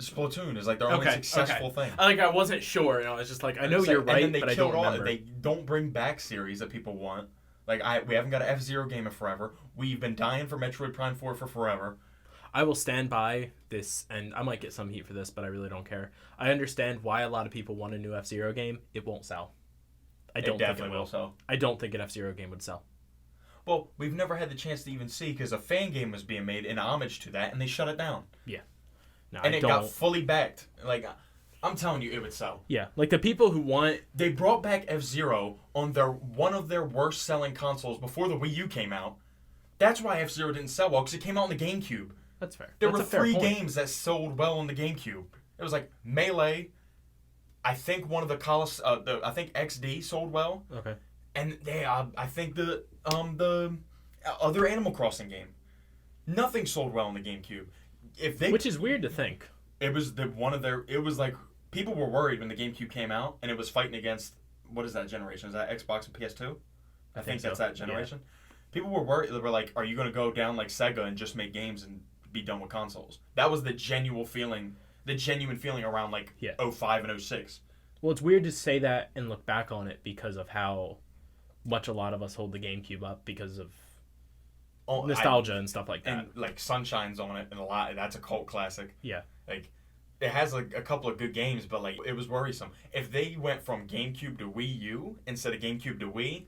Splatoon is like their only successful thing. I wasn't sure, and I was just like, I know you're right, but I don't remember. They don't bring back series that people want. Like, we haven't got an F-Zero game in forever. We've been dying for Metroid Prime 4 for forever. I will stand by this, and I might get some heat for this, but I really don't care. I understand why a lot of people want a new F-Zero game. It won't sell. I don't think it will sell. I don't think an F-Zero game would sell. Well, we've never had the chance to even see, because a fan game was being made in homage to that, and they shut it down. Yeah. No, and it got fully backed. Like, I'm telling you, it would sell. Yeah, like the people who want... They brought back F-Zero on one of their worst-selling consoles before the Wii U came out. That's why F-Zero didn't sell well, because it came out on the GameCube. That's fair. There were 3 games that sold well on the GameCube. It was like Melee. I think one of the I think XD sold well. Okay. And I think the other Animal Crossing game. Nothing sold well on the GameCube. Which is weird to think. It was it was like, people were worried when the GameCube came out and it was fighting against, what is that generation? Is that Xbox and PS2? I think that's that generation. Yeah. People were worried. They were like, are you going to go down like Sega and just make games and be done with consoles? That was the genuine feeling around like 05 and 06. Well, it's weird to say that and look back on it because of how much a lot of us hold the GameCube up because of nostalgia and stuff like that. And like Sunshine's on it and a lot. That's a cult classic. Yeah. Like, it has like a couple of good games, but like, it was worrisome. If they went from GameCube to Wii U instead of GameCube to Wii,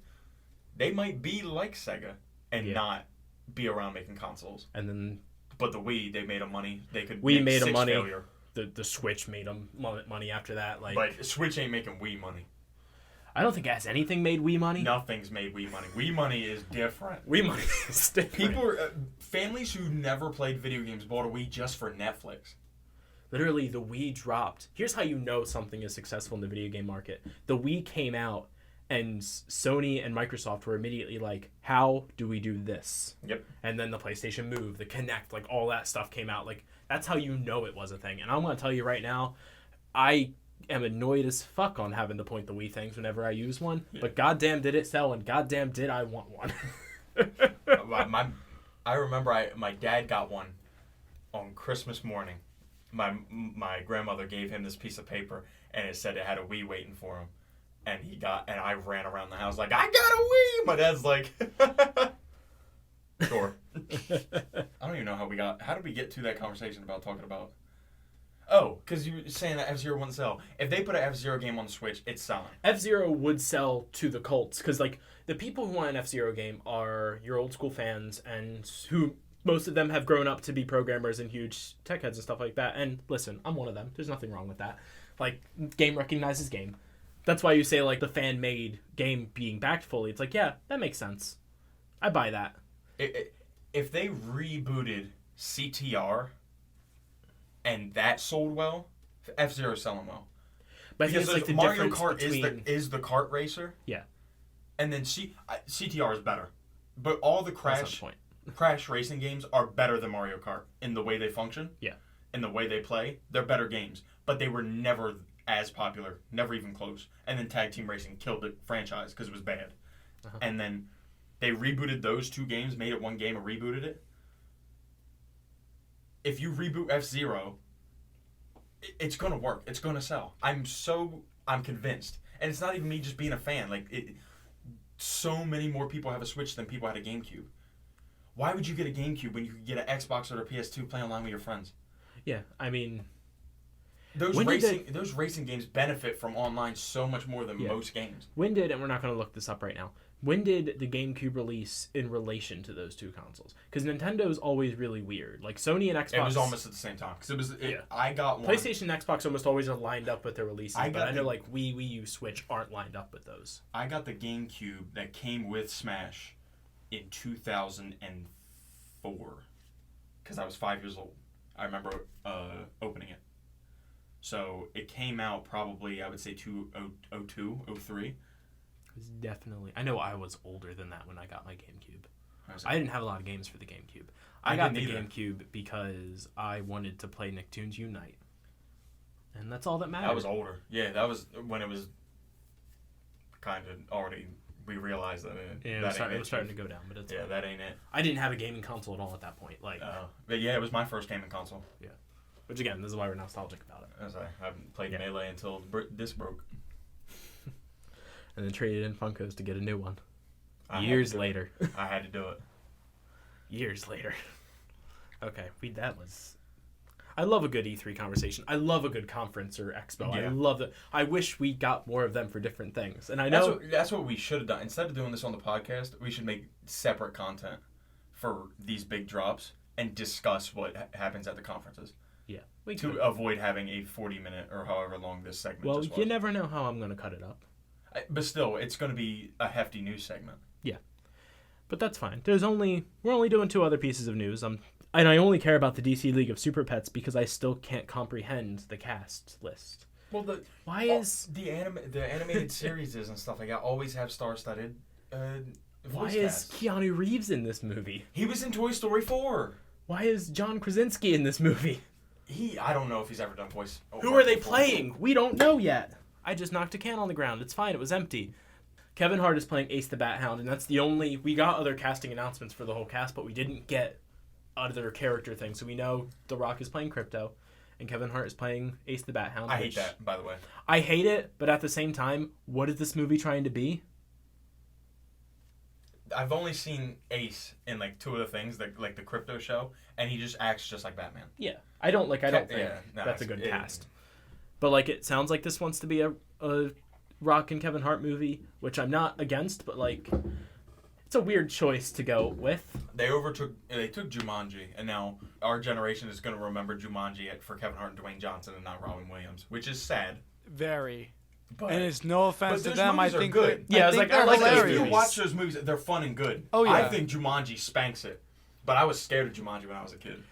they might be like Sega. and not be around making consoles. And then, but the Wii, they made them money. They could. Wii make made them money. Failure. The Switch made them money after that. Like, but Switch ain't making Wii money. I don't think has anything made Wii money. Nothing's made Wii money. Wii money is different. Wii money is different. People are, families who never played video games bought a Wii just for Netflix. Literally, the Wii dropped. Here's how you know something is successful in the video game market. The Wii came out, and Sony and Microsoft were immediately like, how do we do this? Yep. And then the PlayStation Move, the Kinect, like all that stuff came out. Like, that's how you know it was a thing. And I'm going to tell you right now, I am annoyed as fuck on having to point the Wii things whenever I use one. Yeah. But goddamn did it sell, and goddamn did I want one. I remember my dad got one on Christmas morning. My grandmother gave him this piece of paper, and it said it had a Wii waiting for him. And I ran around the house like, I got a Wii! My dad's like, sure. I don't even know how did we get to that conversation about talking about... Oh, because you were saying that F-Zero wouldn't sell. If they put an F-Zero game on the Switch, it's selling. F-Zero would sell to the cults, because like the people who want an F-Zero game are your old school fans, and who most of them have grown up to be programmers and huge tech heads and stuff like that. And listen, I'm one of them. There's nothing wrong with that. Like, game recognizes game. That's why you say like the fan-made game being backed fully. It's like, yeah, that makes sense. I buy that. If they rebooted CTR and that sold well, F-Zero selling well. But because like the Mario Kart between... is the kart racer. Yeah. And then CTR is better. But all the Crash racing games are better than Mario Kart in the way they function. Yeah. In the way they play. They're better games. But they were never as popular. Never even close. And then Tag Team Racing killed the franchise because it was bad. Uh-huh. And then they rebooted those two games, made it one game and rebooted it. If you reboot F-Zero, it's going to work. It's going to sell. I'm convinced. And it's not even me just being a fan. Like, so many more people have a Switch than people had a GameCube. Why would you get a GameCube when you could get an Xbox or a PS2 play online with your friends? Yeah, I mean... Those racing games benefit from online so much more than most games. When did, and we're not going to look this up right now, when did the GameCube release in relation to those two consoles? Because Nintendo's always really weird. Like, Sony and Xbox... It was almost at the same time. I got one... PlayStation and Xbox almost always are lined up with their releases, I know like Wii U, Switch aren't lined up with those. I got the GameCube that came with Smash in 2004. Because I was 5 years old. I remember opening it. So it came out probably, I would say, 2002, 03. It was definitely... I know I was older than that when I got my GameCube. I didn't have a lot of games for the GameCube. I got the GameCube because I wanted to play Nicktoons Unite. And that's all that mattered. That was older. Yeah, that was when it was kind of already... We realized that it was starting to go down, but it's... Yeah, that ain't it. I didn't have a gaming console at all at that point. But yeah, it was my first gaming console. Yeah. Which, again, this is why we're nostalgic about it. As I haven't played Melee until this broke. And then traded in Funkos to get a new one. Years later. I had to do it. Years later. Okay, I love a good E3 conversation. I love a good conference or expo. Yeah. I love that. I wish we got more of them for different things. And I know... That's what we should have done. Instead of doing this on the podcast, we should make separate content for these big drops and discuss what happens at the conferences. Yeah. To avoid having a 40-minute or however long this segment was. Well, you never know how I'm going to cut it up. But still, it's going to be a hefty news segment. Yeah. But that's fine. We're only doing 2 other pieces of news. And I only care about the DC League of Super Pets because I still can't comprehend the cast list. Well, the animated series and stuff like that always have star-studded Why is Keanu Reeves in this movie? He was in Toy Story 4. Why is John Krasinski in this movie? I don't know if he's ever done voice. Who are they playing? We don't know yet. I just knocked a can on the ground. It's fine. It was empty. Kevin Hart is playing Ace the Bat Hound, and that's the only... We got other casting announcements for the whole cast, but we didn't get other character things. So we know The Rock is playing Crypto, and Kevin Hart is playing Ace the Bat Hound. I hate that, by the way. I hate it, but at the same time, what is this movie trying to be? I've only seen Ace in like 2 of the things, like the Crypto show, and he just acts just like Batman. Yeah, I don't think that's a good cast. But like, it sounds like this wants to be a Rock and Kevin Hart movie, which I'm not against, but like, It's a weird choice to go with. They took Jumanji, and now our generation is going to remember Jumanji for Kevin Hart and Dwayne Johnson and not Robin Williams, which is sad. Very. But, and it's no offense to those them. I movies are think good. that, Yeah, I it's think like, I they're like those If hilarious. you watch those movies, they're fun and good. Oh, yeah. I think Jumanji spanks it. But I was scared of Jumanji when I was a kid.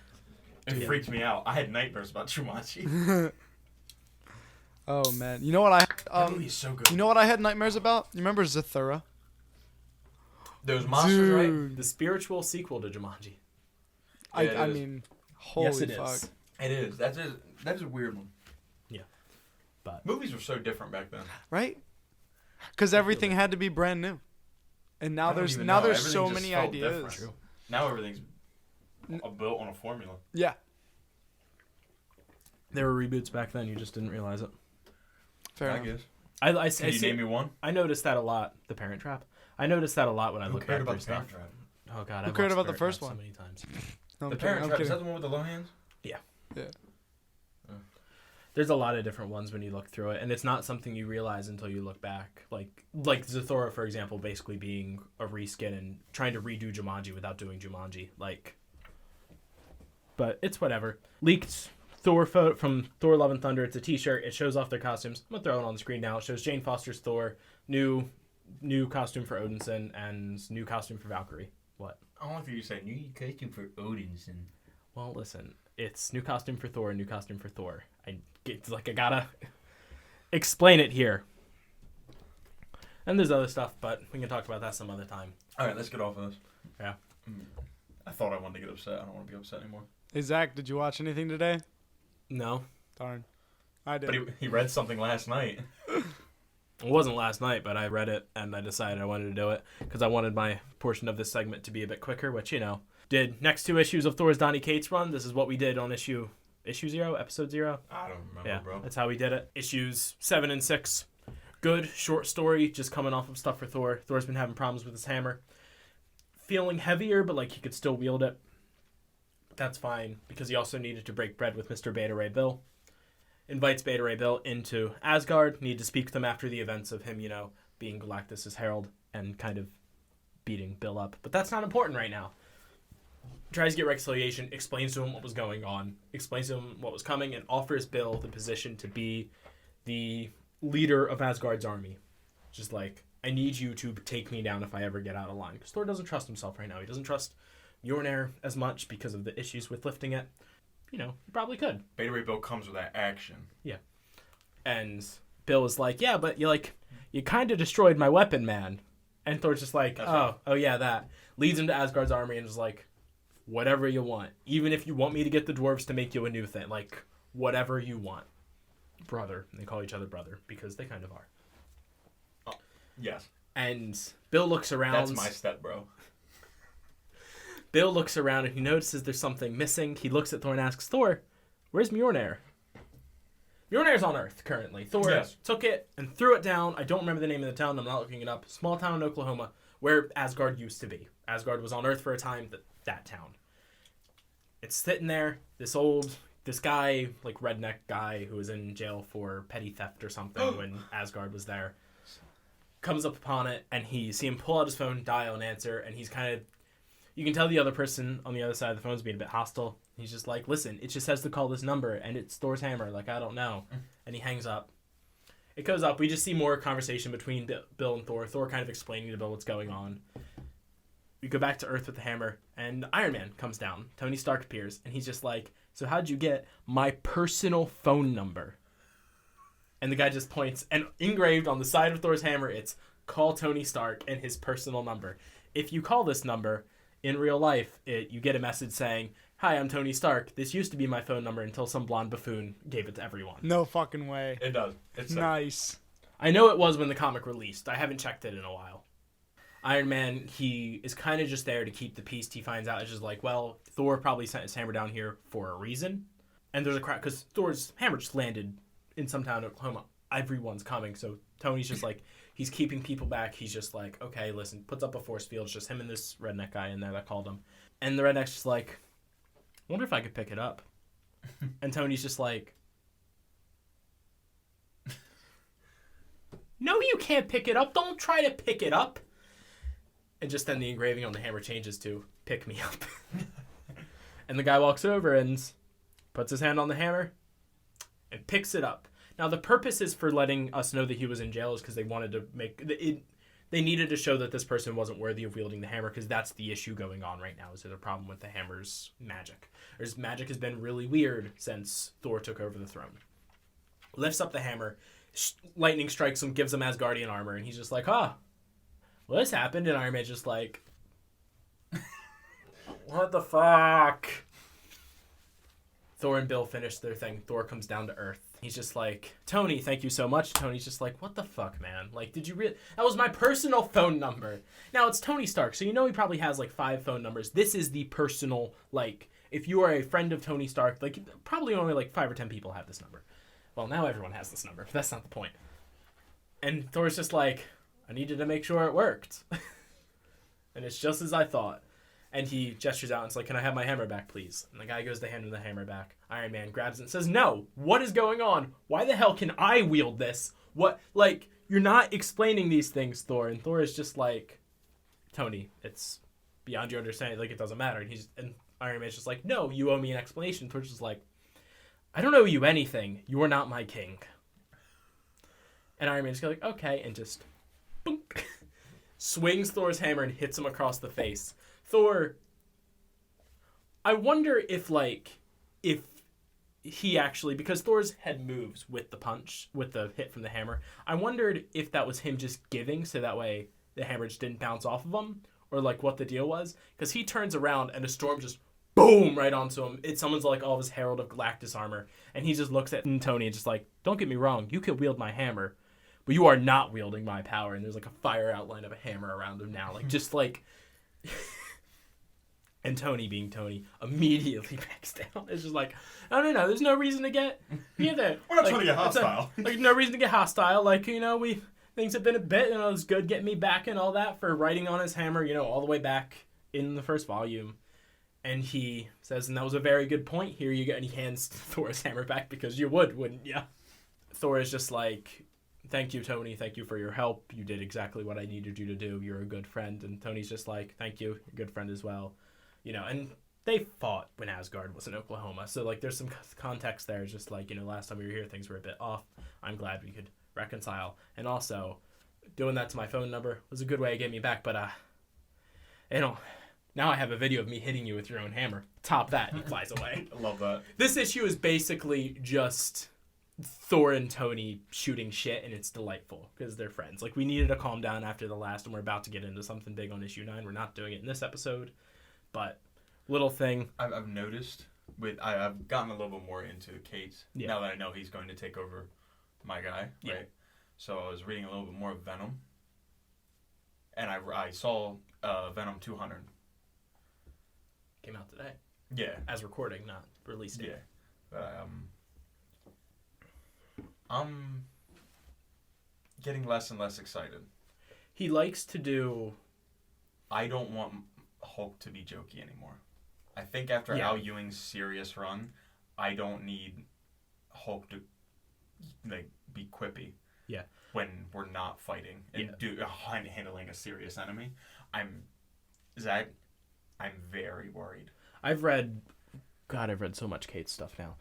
It freaked me out. I had nightmares about Jumanji. Oh man, you know what That movie is so good. you know what I had nightmares about? You remember Zathura? Those monsters, right? Dude. The spiritual sequel to Jumanji. Yeah, it I is. mean, holy Yes, it fuck. is. It is. That is a weird one. Yeah. But Movies were so different back then. Right? Because everything had to be brand new, and now I don't there's even now know. there's Everything so just many felt ideas. different. Now everything's built on a formula. Yeah, there were reboots back then. You just didn't realize it. fair I enough. guess. I Can you name me one? I noticed that a lot. The Parent Trap. I noticed that a lot when I Who looked cared back about through the Parent stuff. Trap? Oh god, Who I've cared watched about the Parent first Trap one? so many times. No, I'm The kidding, Parent I'm Trap, is kidding. that the one with the Lohans? Yeah. There's a lot of different ones when you look through it, and it's not something you realize until you look back. Like Zathura, for example, basically being a reskin and trying to redo Jumanji without doing Jumanji. But it's whatever. Leaked Thor photo from Thor: Love and Thunder. It's a T-shirt. It shows off their costumes. I'm gonna throw it on the screen now. It shows Jane Foster's Thor, new costume for Odinson, and new costume for Valkyrie. What? I don't know if you say new costume for Odinson. Well, listen, it's new costume for Thor and new costume for Thor. I gotta explain it here. And there's other stuff, but we can talk about that some other time. All right, let's get off of this. Yeah. I thought I wanted to get upset. I don't want to be upset anymore. Hey Zach, did you watch anything today? No, Darn, I did. But he read something last night. it wasn't last night, but I read it and I decided I wanted to do it because I wanted my portion of this segment to be a bit quicker, which, did next 2 issues of Thor's Donny Cates Run. This is what we did on issue 0, episode 0. I don't remember, Yeah, bro. that's how we did it. Issues 7 and 6. Good, short story, just coming off of stuff for Thor. Thor's been having problems with his hammer. Feeling heavier, but he could still wield it. But that's fine, because he also needed to break bread with Mr. Beta Ray Bill. Invites Beta Ray Bill into Asgard. Need to speak to them after the events of him, being Galactus' herald and kind of beating Bill up. But that's not important right now. Tries to get reconciliation, explains to him what was going on, explains to him what was coming, and offers Bill the position to be the leader of Asgard's army. Just I need you to take me down if I ever get out of line. Because Thor doesn't trust himself right now. He doesn't trust Mjolnir as much because of the issues with lifting it. He probably could. Beta Ray Bill comes with that action. Yeah. And Bill is yeah, but you kind of destroyed my weapon, man. And Thor's just oh yeah, that. Leads him to Asgard's army and is whatever you want. Even if you want me to get the dwarves to make you a new thing. Whatever you want. Brother. And they call each other brother because they kind of are. Oh, yes. And Bill looks around. That's my step, bro. Bill looks around and he notices there's something missing. He looks at Thor and asks, Thor, where's Mjolnir? Mjolnir's on Earth currently. Thor took it and threw it down. I don't remember the name of the town. I'm not looking it up. Small town in Oklahoma where Asgard used to be. Asgard was on Earth for a time, that town. It's sitting there. This guy, redneck guy who was in jail for petty theft or something when Asgard was there, comes up upon it and he see him pull out his phone, dial and answer, and he's kind of, you can tell the other person on the other side of the phone is being a bit hostile. He's just listen, it just says to call this number and it's Thor's hammer. I don't know. And he hangs up. It goes up. We just see more conversation between Bill and Thor. Thor kind of explaining to Bill what's going on. We go back to Earth with the hammer, and Iron Man comes down. Tony Stark appears, and he's just so how'd you get my personal phone number? And the guy just points, and engraved on the side of Thor's hammer, it's call Tony Stark and his personal number. If you call this number, in real life, you get a message saying, hi, I'm Tony Stark. This used to be my phone number until some blonde buffoon gave it to everyone. No fucking way. It does. It's nice. I know it was when the comic released. I haven't checked it in a while. Iron Man, he is kind of just there to keep the peace. He finds out it's just Thor probably sent his hammer down here for a reason. And there's a crowd, because Thor's hammer just landed in some town in Oklahoma. Everyone's coming, so Tony's just he's keeping people back. He's just okay, listen, puts up a force field. It's just him and this redneck guy in there that called him. And the redneck's just wonder if I could pick it up. And Tony's just no, you can't pick it up. Don't try to pick it up. And just then the engraving on the hammer changes to pick me up. And the guy walks over and puts his hand on the hammer and picks it up. Now, the purpose is for letting us know that he was in jail is because they wanted to make it. They needed to show that this person wasn't worthy of wielding the hammer because that's the issue going on right now. Is there's a problem with the hammer's magic. His magic has been really weird since Thor took over the throne. Lifts up the hammer, lightning strikes him, gives him Asgardian armor, and he's just like, well, this happened, and Iron Man's just like, what the fuck? Thor and Bill finish their thing. Thor comes down to Earth. He's just like, Tony, thank you so much. Tony's just like, what the fuck, man? Like, did you really? That was my personal phone number. Now, it's Tony Stark, so you know he probably has, like, 5 phone numbers. This is the personal, like, if you are a friend of Tony Stark, like, probably only, like, 5 or 10 people have this number. Well, now everyone has this number, but that's not the point. And Thor's just like, I needed to make sure it worked. And it's just as I thought. And he gestures out and is like, can I have my hammer back, please? And the guy goes to hand him the hammer back. Iron Man grabs it and says, no, what is going on? Why the hell can I wield this? What, like, you're not explaining these things, Thor. And Thor is just like, Tony, it's beyond your understanding. Like, it doesn't matter. And Iron Man's just like, no, you owe me an explanation. Thor's just like, I don't owe you anything. You are not my king. And Iron Man's like, okay, and just boink, swings Thor's hammer and hits him across the face. Thor, I wonder if he actually, because Thor's head moves with the punch, with the hit from the hammer, I wondered if that was him just giving, so that way the hammer just didn't bounce off of him, or like what the deal was. Because he turns around and a storm just boom right onto him. It summons like all of his Herald of Galactus armor, and he just looks at Tony and just like, don't get me wrong, you could wield my hammer, but you are not wielding my power. And there's like a fire outline of a hammer around him now, like just like. And Tony, being Tony, immediately backs down. It's just like, no, there's no reason to get there. We're not trying to get hostile. Like, no reason to get hostile. Like, things have been a bit, it was good getting me back and all that for writing on his hammer, all the way back in the first volume. And he says, and that was a very good point. Here you go. And he hands Thor's hammer back because you would, wouldn't you? Thor is just like, thank you, Tony. Thank you for your help. You did exactly what I needed you to do. You're a good friend. And Tony's just like, thank you. You're a good friend as well. And they fought when Asgard was in Oklahoma. So, like, there's some context there. It's just like, last time we were here, things were a bit off. I'm glad we could reconcile. And also, doing that to my phone number was a good way of getting me back. But, now I have a video of me hitting you with your own hammer. Top that, he flies away. I love that. This issue is basically just Thor and Tony shooting shit, and it's delightful because they're friends. Like, we needed to calm down after the last, and we're about to get into something big on issue 9. We're not doing it in this episode. But little thing I've noticed I've gotten a little bit more into Cates now that I know he's going to take over my guy, right? So I was reading a little bit more of Venom, and I saw Venom 200 came out today. Yeah, as recording, not release date. Yeah, I'm getting less and less excited. He likes to do. I don't want Hulk to be jokey anymore. I think after Al Ewing's serious run, I don't need Hulk to be quippy. Yeah. When we're not fighting and handling a serious enemy, I'm very worried. I've read so much Cates stuff now.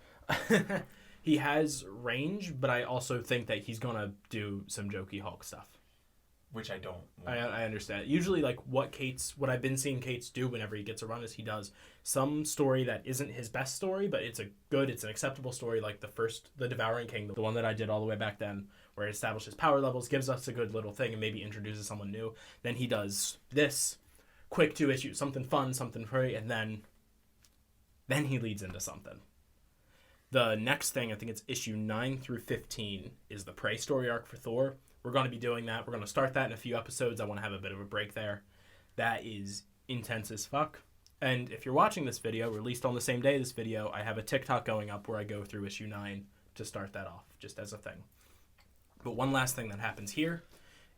He has range, but I also think that he's gonna do some jokey Hulk stuff. Which I don't want. I understand. Usually, like, what I've been seeing Cates do whenever he gets a run is he does some story that isn't his best story, but it's an acceptable story, like the Devouring King, the one that I did all the way back then, where it establishes power levels, gives us a good little thing, and maybe introduces someone new. Then he does this quick 2 issues, something fun, something free, and then he leads into something. The next thing, I think it's issue 9 through 15, is the Prey story arc for Thor. We're going to be doing that. We're going to start that in a few episodes. I want to have a bit of a break there. That is intense as fuck. And if you're watching this video, released on the same day this video, I have a TikTok going up where I go through issue 9 to start that off, just as a thing. But one last thing that happens here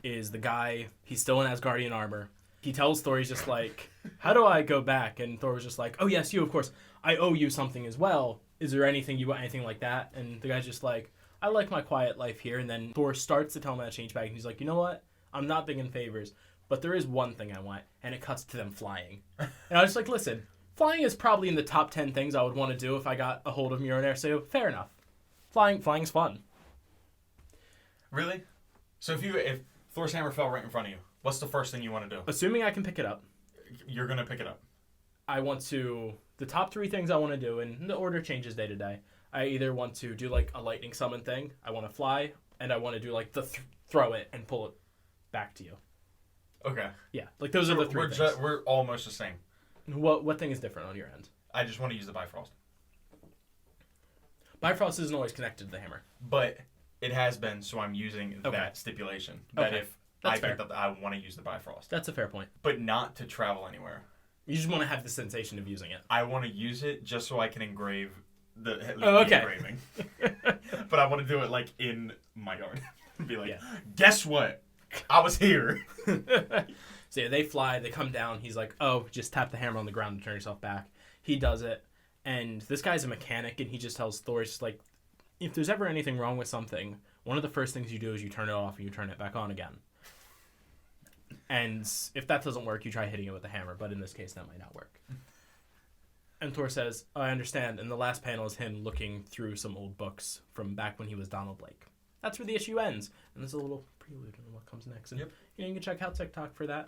is the guy, he's still in Asgardian armor. He tells Thor, he's just like, how do I go back? And Thor was just like, oh yes, you, of course. I owe you something as well. Is there anything you want, anything like that? And the guy's just like, I like my quiet life here. And then Thor starts to tell him how to change back. And he's like, you know what? I'm not big in favors, but there is one thing I want, and it cuts to them flying. And I was like, listen, flying is probably in the top 10 things I would want to do if I got a hold of Mjolnir, so fair enough. Flying's fun. Really? So if Thor's hammer fell right in front of you, what's the first thing you want to do? Assuming I can pick it up. You're going to pick it up. The top 3 things I want to do, and the order changes day to day. I either want to do like a lightning summon thing, I want to fly, and I want to do like the throw it and pull it back to you. Okay. Yeah, like those are the 3 things. We're almost the same. What thing is different on your end? I just want to use the Bifrost. Bifrost isn't always connected to the hammer. But it has been, so I'm using that stipulation. That if That's I fair. picked up, I want to use the Bifrost. That's a fair point. But not to travel anywhere. You just want to have the sensation of using it. I want to use it just so I can engrave the engraving. But I want to do it like in my yard. Be like, guess what? I was here. So yeah, they fly, they come down. He's like, oh, just tap the hammer on the ground to turn yourself back. He does it. And this guy's a mechanic, and he just tells Thor, just like, if there's ever anything wrong with something, one of the first things you do is you turn it off and you turn it back on again. And if that doesn't work, you try hitting it with a hammer, but in this case, that might not work. And Thor says, oh, I understand. And the last panel is him looking through some old books from back when he was Donald Blake. That's where the issue ends. And there's a little prelude on what comes next. And you can check out TikTok for that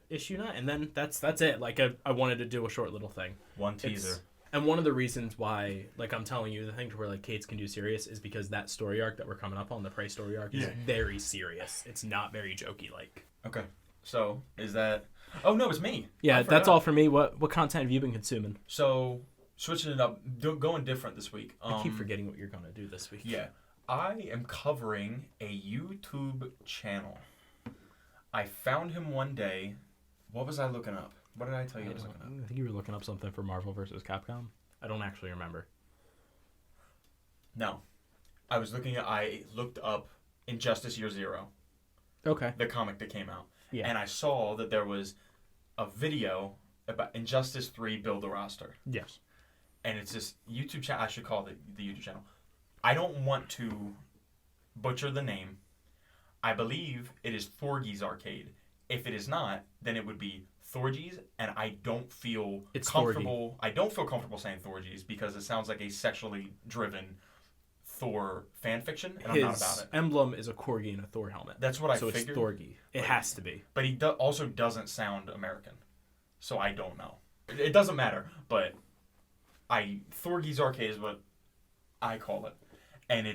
issue 9. And then that's it. Like, I wanted to do a short little thing. One teaser. And one of the reasons why, like I'm telling you, the thing to where like Cates can do serious is because that story arc that we're coming up on, the Prey story arc, is very serious. It's not very jokey like. Okay. So, is that... Oh, no, it's me. Yeah, that's all for me. What content have you been consuming? So, switching it up, going different this week. I keep forgetting what you're going to do this week. Yeah. I am covering a YouTube channel. I found him one day. What was I looking up? What did I tell you I was looking up? I think you were looking up something for Marvel vs. Capcom. I don't actually remember. No. I looked up Injustice Year Zero. Okay. The comic that came out. Yeah. And I saw that there was a video about Injustice 3 Build the Roster. Yes. And it's this YouTube channel. I should call it the YouTube channel. I don't want to butcher the name. I believe it is Thorgi's Arcade. If it is not, then it would be Thorgi's, and I don't feel comfortable. Thorgi. I don't feel comfortable saying Thorgi's because it sounds like a sexually driven Thor fan fiction, and I'm not about it. His emblem is a corgi and a Thor helmet. That's what I figured. figured. So it's Thorgi. It has to be. But he also doesn't sound American, so I don't know. It doesn't matter, but Thorgi's Arcade is what I call it, and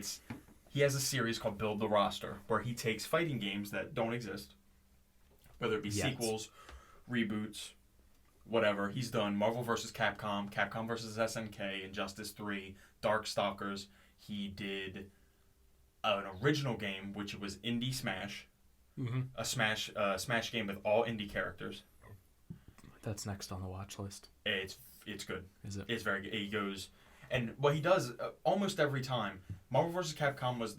he has a series called Build the Roster where he takes fighting games that don't exist, whether it be sequels, reboots, whatever. He's done Marvel vs. Capcom, Capcom vs. SNK, Injustice 3, Darkstalkers. He did an original game, which was Indie Smash, a Smash game with all indie characters. That's next on the watch list. It's good. Is it? It's very good. He goes, and what he does almost every time, Marvel vs. Capcom was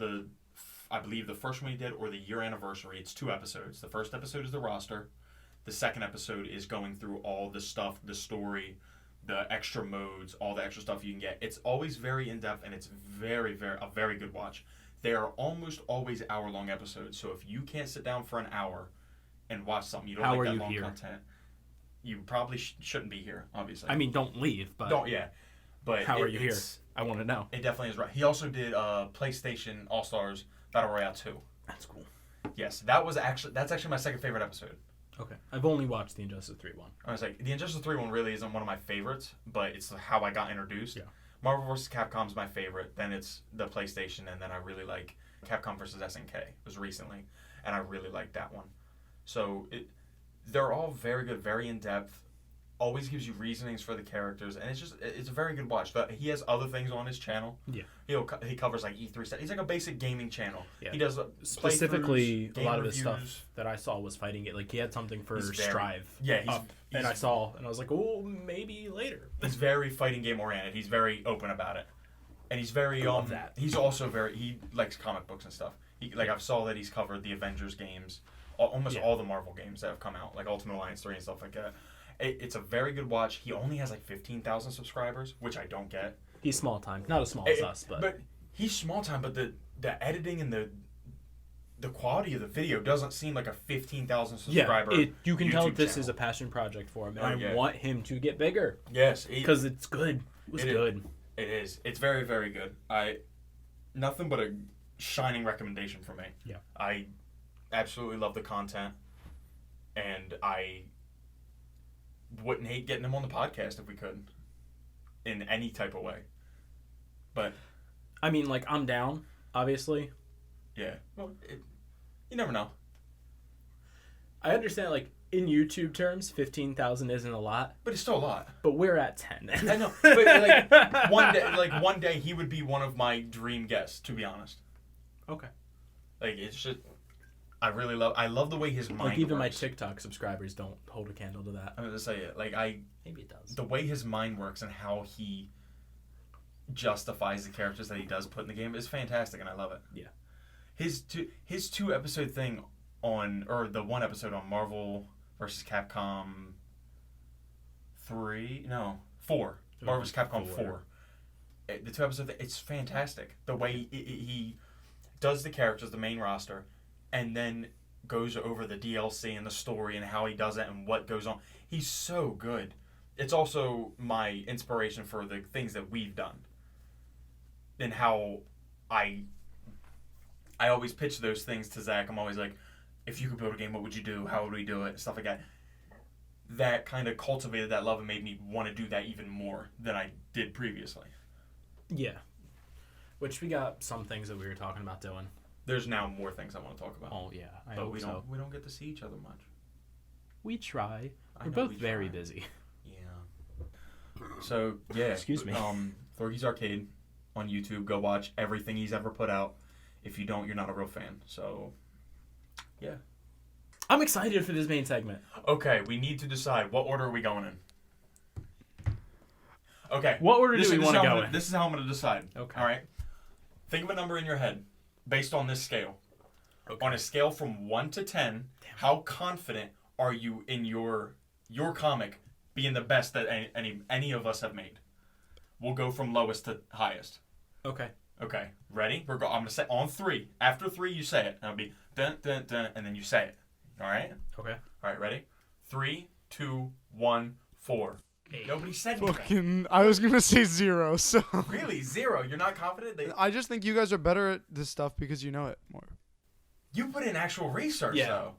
I believe the first one he did, or the year anniversary. It's 2 episodes. The first episode is the roster. The second episode is going through all the stuff, the story, the extra modes, all the extra stuff you can get. It's always very in-depth, and it's very, a very good watch. They are almost always hour-long episodes, so if you can't sit down for an hour and watch something, you don't like that long content, you probably shouldn't be here, obviously. I mean, don't leave, but... Don't, yeah. But how are you here? I want to know. It definitely is right. He also did PlayStation All-Stars Battle Royale 2. That's cool. Yes, that's actually my second favorite episode. Okay. I've only watched the Injustice 3 one. I was like, the Injustice 3 one really isn't one of my favorites, but it's how I got introduced. Yeah. Marvel vs. Capcom's my favorite. Then it's the PlayStation, and then I really like Capcom vs. SNK. It was recently, and I really like that one. So they're all very good, very in-depth. Always gives you reasonings for the characters, and it's a very good watch. But he has other things on his channel. Yeah. He covers like E3 stuff. He's like a basic gaming channel. Yeah. He does specifically a lot of his stuff that I saw was fighting it. Like he had something for Strive. And I was like, oh, maybe later. He's very fighting game oriented. He's very open about it, and he's very I love that. He's also he likes comic books and stuff. I saw that he's covered the Avengers games, almost all the Marvel games that have come out, like Ultimate Alliance 3 and stuff like that. It's a very good watch. He only has like 15,000 subscribers, which I don't get. He's small time. Not as small as us, but... But he's small time, but the editing and the quality of the video doesn't seem like a 15,000 subscriber. Yeah, you can tell YouTube this channel. is a passion project for him, and Oh, I yeah. want him to get bigger. Yes, Because it's good. It was good. It is. It's very, very good. Nothing but a shining recommendation for me. Yeah. I absolutely love the content, and I wouldn't hate getting him on the podcast if we could, in any type of way. But I mean, like, I'm down, obviously. yeah, well, you never know. I understand, like, in YouTube terms, 15,000 isn't a lot, But it's still a lot. but we're at 10. I know. But one day he would be one of my dream guests, to be honest. Okay. Like, it's just, I love the way his mind Like, even my works. TikTok subscribers don't hold a candle to that. I'm gonna say it. Like, Maybe it does. the way his mind works and how he justifies the characters that he does put in the game is fantastic, and I love it. Yeah. His two episode thing the one episode on Marvel versus Capcom 4. Marvel vs. Capcom 4. The two episodes, it's fantastic. The way he does the characters, the main roster, and then goes over the DLC and the story and how he does it and what goes on. He's so good. It's also my inspiration for the things that we've done. And how I always pitch those things to Zach. I'm always like, if you could build a game, what would you do? How would we do it? Stuff like that. That kind of cultivated that love and made me want to do that even more than I did previously. Yeah. Which we got some things that we were talking about doing. There's now more things I want to talk about. Oh, yeah. I but hope we so. don't get to see each other much. We try. I We're know both we very try. busy. Yeah. So, yeah. Excuse me. Thorgi's Arcade on YouTube. Go watch everything he's ever put out. If you don't, you're not a real fan. So, yeah. I'm excited for this main segment. Okay, we need to decide what order are we going in. Okay. What order do we want to go in? This is how I'm going to decide. Okay. All right. Think of a number in your head based on this scale. Okay. On a scale from 1 to 10, how confident are you in your comic being the best that any of us have made? We'll go from lowest to highest. Okay. Okay. Ready? I'm going to say on 3. After 3, you say it. That'll be dun dun dun, and then you say it. All right. Okay. All right. Ready? 3, 2, 1, 4. Nobody said anything. Fucking, I was gonna say 0. So Really? 0? You're not confident? I just think you guys are better at this stuff because you know it more. You put in actual research, Yeah. though.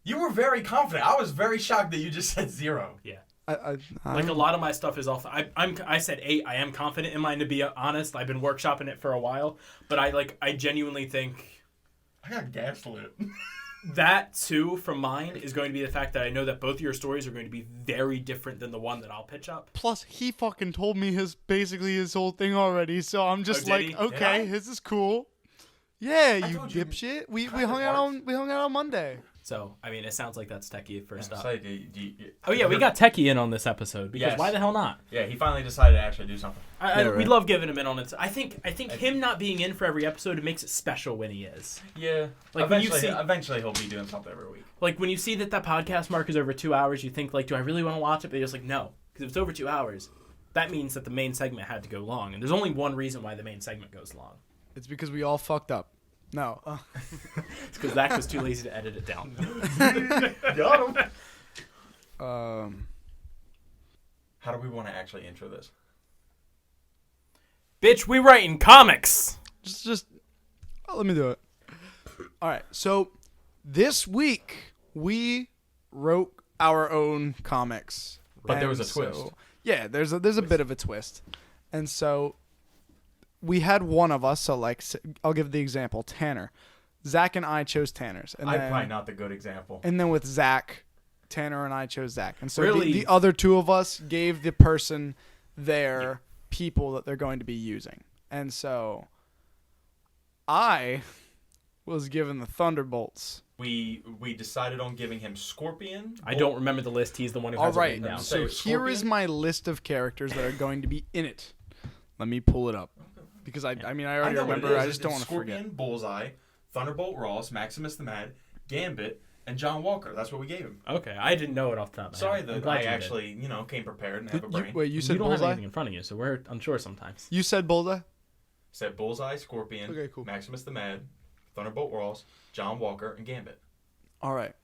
You were very confident. I was very shocked that you just said 0. Yeah. I Like a lot of my stuff is off. I said 8. I am confident in mine, to be honest. I've been workshopping it for a while, but I genuinely think I got gaslit. that too from mine is going to be the fact that I know that both of your stories are going to be very different than the one that I'll pitch up. Plus, he fucking told me his whole thing already, so I'm just did like, he? okay, his is cool. Yeah, you told you dipshit. We kind of hung out worked. on Monday. So, I mean, it sounds like that's Techie first up. Decided Oh yeah, we got Techie in on this episode because Yes. why the hell not? Yeah, he finally decided to actually do something. Yeah, We right. love giving him in on it. I think him not being in for every episode, it makes it special when he is. Yeah. Like, when you Eventually he'll be doing something every week. Like when you see that podcast mark is over 2 hours, you think like, do I really want to watch it? But you're just like, no, because if it's over 2 hours, that means that the main segment had to go long, and there's only one reason why the main segment goes long. It's because we all fucked up. No. It's because Zach was too lazy to edit it down. Got him. How do we want to actually intro this? Bitch, we writing comics. Let me do it. All right. So this week we wrote our own comics, But there was And a twist. so- yeah, there's a bit of a twist, and so we had one of us. So like, I'll give the example. Tanner, Zach, and I chose Tanner's, and I'm then, probably not the good example. and then with Zach, Tanner and I chose Zach, and so Really? the other two of us gave the person their people that they're going to be using, and so I was given the Thunderbolts. We decided on giving him Scorpion. I don't remember the list. He's the one who All has it right, written down. so Say here is Scorpion? my list of characters that are going to be in it. Let me pull it up because I already know what it remember. is. I just don't It's want to forget. Scorpion, Bullseye, Thunderbolt Ross, Maximus the Mad, Gambit, and John Walker. That's what we gave him. Okay, I didn't know it off the top of my Sorry head. I'm that glad I you did. actually, came prepared and have a brain. Wait, you said You don't have Bullseye? anything in front of you, so we're unsure sometimes. You said Bullseye? Said Bullseye, Scorpion, Okay, cool. Maximus the Mad, Thunderbolt Ross, John Walker, and Gambit. All right.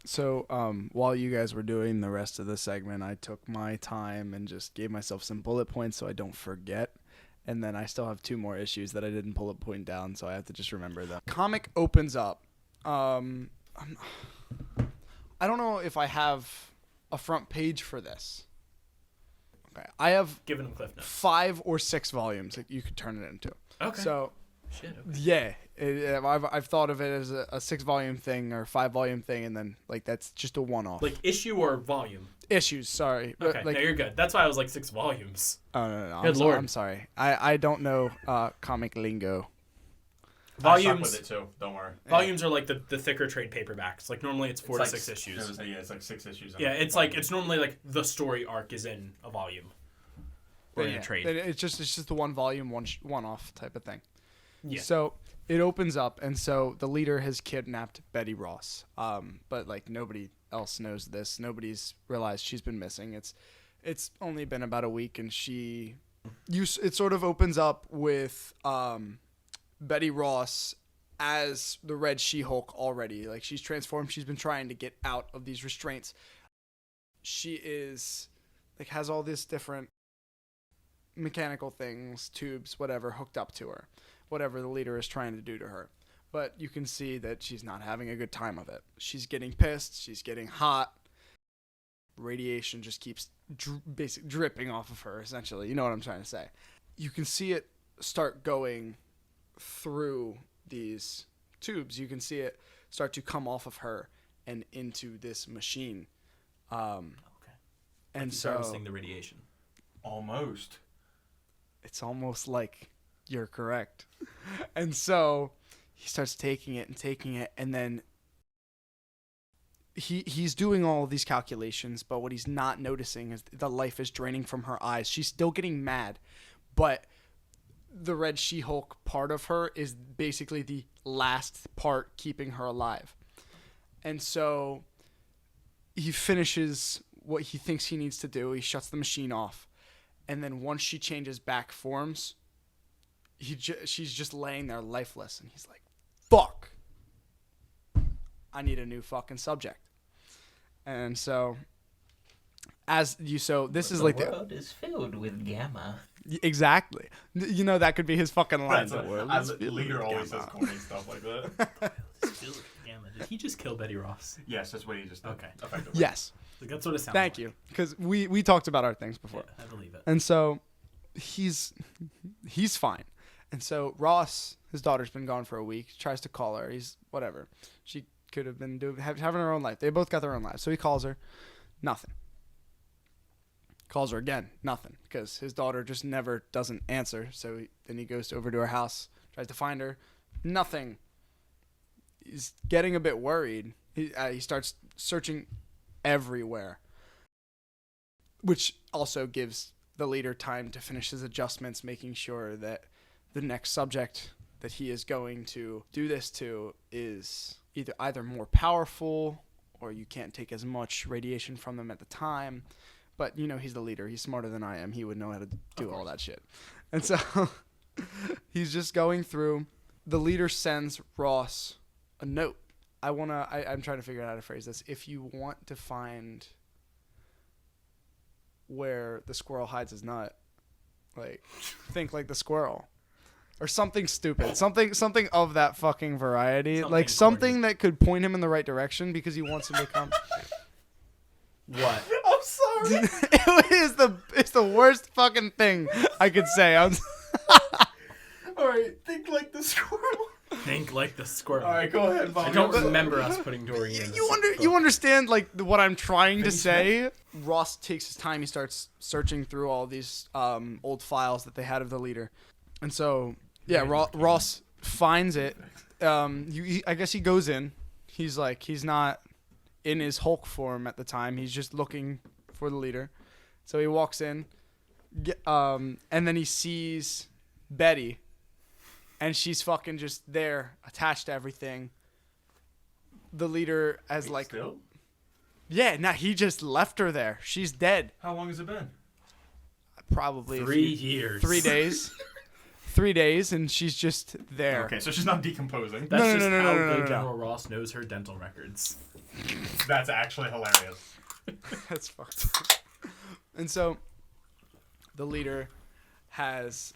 So while you guys were doing the rest of the segment, I took my time and just gave myself some bullet points so I don't forget. And then I still have 2 more issues that I didn't bullet point down, so I have to just remember them. Comic opens up. I don't know if I have a front page for this. Okay, I have Giving them cliff notes. 5 or 6 volumes that you could turn it into. Okay. So, Shit. Okay. yeah, I've thought of it as a 6-volume thing or 5-volume thing, and then like that's just a one-off. Like issue or volume? Issues, sorry. Okay, Like, no, you're good. That's why I was like 6 volumes. oh no. Good Lord. I'm sorry. I don't know comic lingo. I suck Volumes. with it too. Don't worry. Volumes are like the thicker trade paperbacks. Like normally it's 4 to 6 issues. Yeah, it's like 6 issues. Yeah, it's normally like the story arc is in a volume. Or in a trade. It's just the one volume, one-off type of thing. Yeah. So it opens up, and so the leader has kidnapped Betty Ross. But like nobody else knows this. Nobody's realized she's been missing. It's only been about a week, and it sort of opens up with Betty Ross as the Red She-Hulk already. Like she's transformed. She's been trying to get out of these restraints. She is like has all this different mechanical things, tubes, whatever, hooked up to her. Whatever the leader is trying to do to her. But you can see that she's not having a good time of it. She's getting pissed. She's getting hot. Radiation just keeps basically dripping off of her, essentially. You know what I'm trying to say. You can see it start going through these tubes. You can see it start to come off of her and into this machine. Okay. And like so harvesting the radiation. Almost. It's almost like you're correct. And so he starts taking it, and then he's doing all of these calculations, but what he's not noticing is the life is draining from her eyes. She's still getting mad, but the Red She-Hulk part of her is basically the last part keeping her alive. And so he finishes what he thinks he needs to do. He shuts the machine off. And then once she changes back forms, she's just laying there lifeless. And he's like, fuck. I need a new fucking subject. And so, this is like the world is filled with gamma. Exactly. You know, that could be his fucking line. The leader always says corny stuff like that. Did he just kill Betty Ross? Yes, that's what he just did. Okay. Effectively. Yes. Like, that's what it sounds Thank like. you. Because we talked about our things before. Yeah, I believe it. And so he's fine. And so Ross, his daughter's been gone for a week, tries to call her. He's whatever. She could have been having her own life. They both got their own lives. So he calls her. Nothing. Calls her again. Nothing. Because his daughter just never doesn't answer. So then he goes over to her house, tries to find her. Nothing. He's getting a bit worried. He starts searching everywhere, which also gives the leader time to finish his adjustments, making sure that the next subject that he is going to do this to is either more powerful or you can't take as much radiation from them at the time. But, you know, he's the leader. He's smarter than I am. He would know how to do all that shit. And so he's just going through. The leader sends Ross a note. I'm trying to figure out how to phrase this. If you want to find where the squirrel hides his nut, like, think like the squirrel. Or something stupid. Something of that fucking variety. Something that could point him in the right direction because he wants him to come. What? I'm sorry. It's the worst fucking thing I could say. All right, think like the squirrel. Think like the squirrel. All right, go ahead, Bob. I don't remember us putting Dory in. You understand like what I'm trying to say? Ross takes his time. He starts searching through all these old files that they had of the leader, and so yeah, Ross finds it. I guess he goes in. He's not in his Hulk form at the time. He's just looking for the leader. So he walks in, and then he sees Betty. And she's fucking just there, attached to everything. The leader has Still? Yeah, he just left her there. She's dead. How long has it been? Probably 3 years. 3 days. 3 days, and she's just there. Okay, so she's not decomposing. That's No, just no, no, how no, no, good no. General Ross knows her dental records. That's actually hilarious. That's fucked. And so the leader has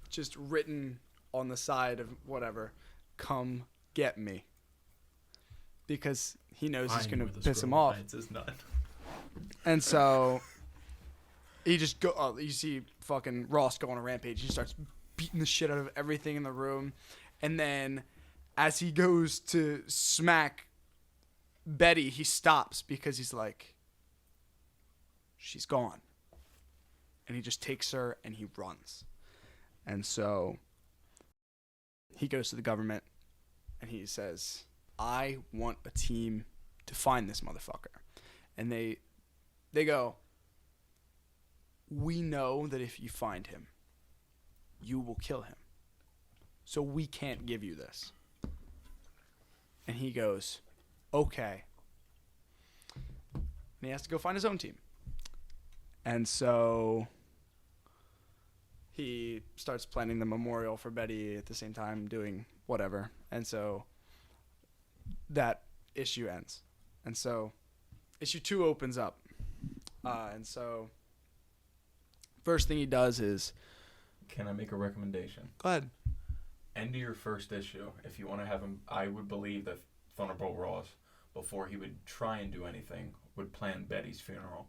just written on the side of whatever, "Come get me," because he knows he's gonna piss him off. And so he just you see fucking Ross go on a rampage. He starts beating the shit out of everything in the room, and then as he goes to smack Betty, he stops because he's like, she's gone. And he just takes her and he runs. And so he goes to the government and he says, I want a team to find this motherfucker. And they go, we know that if you find him, you will kill him. So we can't give you this. And he goes, okay. And he has to go find his own team. And so he starts planning the memorial for Betty at the same time, doing whatever. And so that issue ends. And so issue 2 opens up. And so first thing he does is... Can I make a recommendation? Go ahead. End of your first issue, if you want to have him, I would believe that Thunderbolt Ross, before he would try and do anything, would plan Betty's funeral.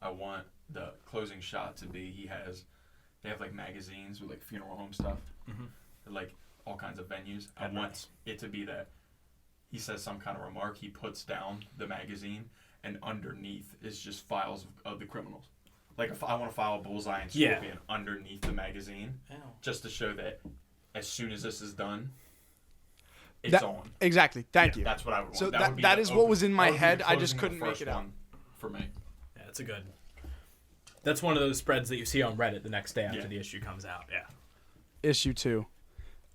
I want the closing shot to be they have like magazines with like funeral home stuff, like all kinds of venues. I want it to be that he says some kind of remark, he puts down the magazine, and underneath is just files of the criminals. Like if I want to file a bullseye and Scorpion underneath the magazine, just to show that as soon as this is done, it's on. Exactly. Thank you. That's what I would want. So that would be that the is what was in my that would be head. the I just closing of couldn't the make first it out. one for me. Yeah, it's a good. That's one of those spreads that you see on Reddit the next day after the issue comes out. Yeah. Issue 2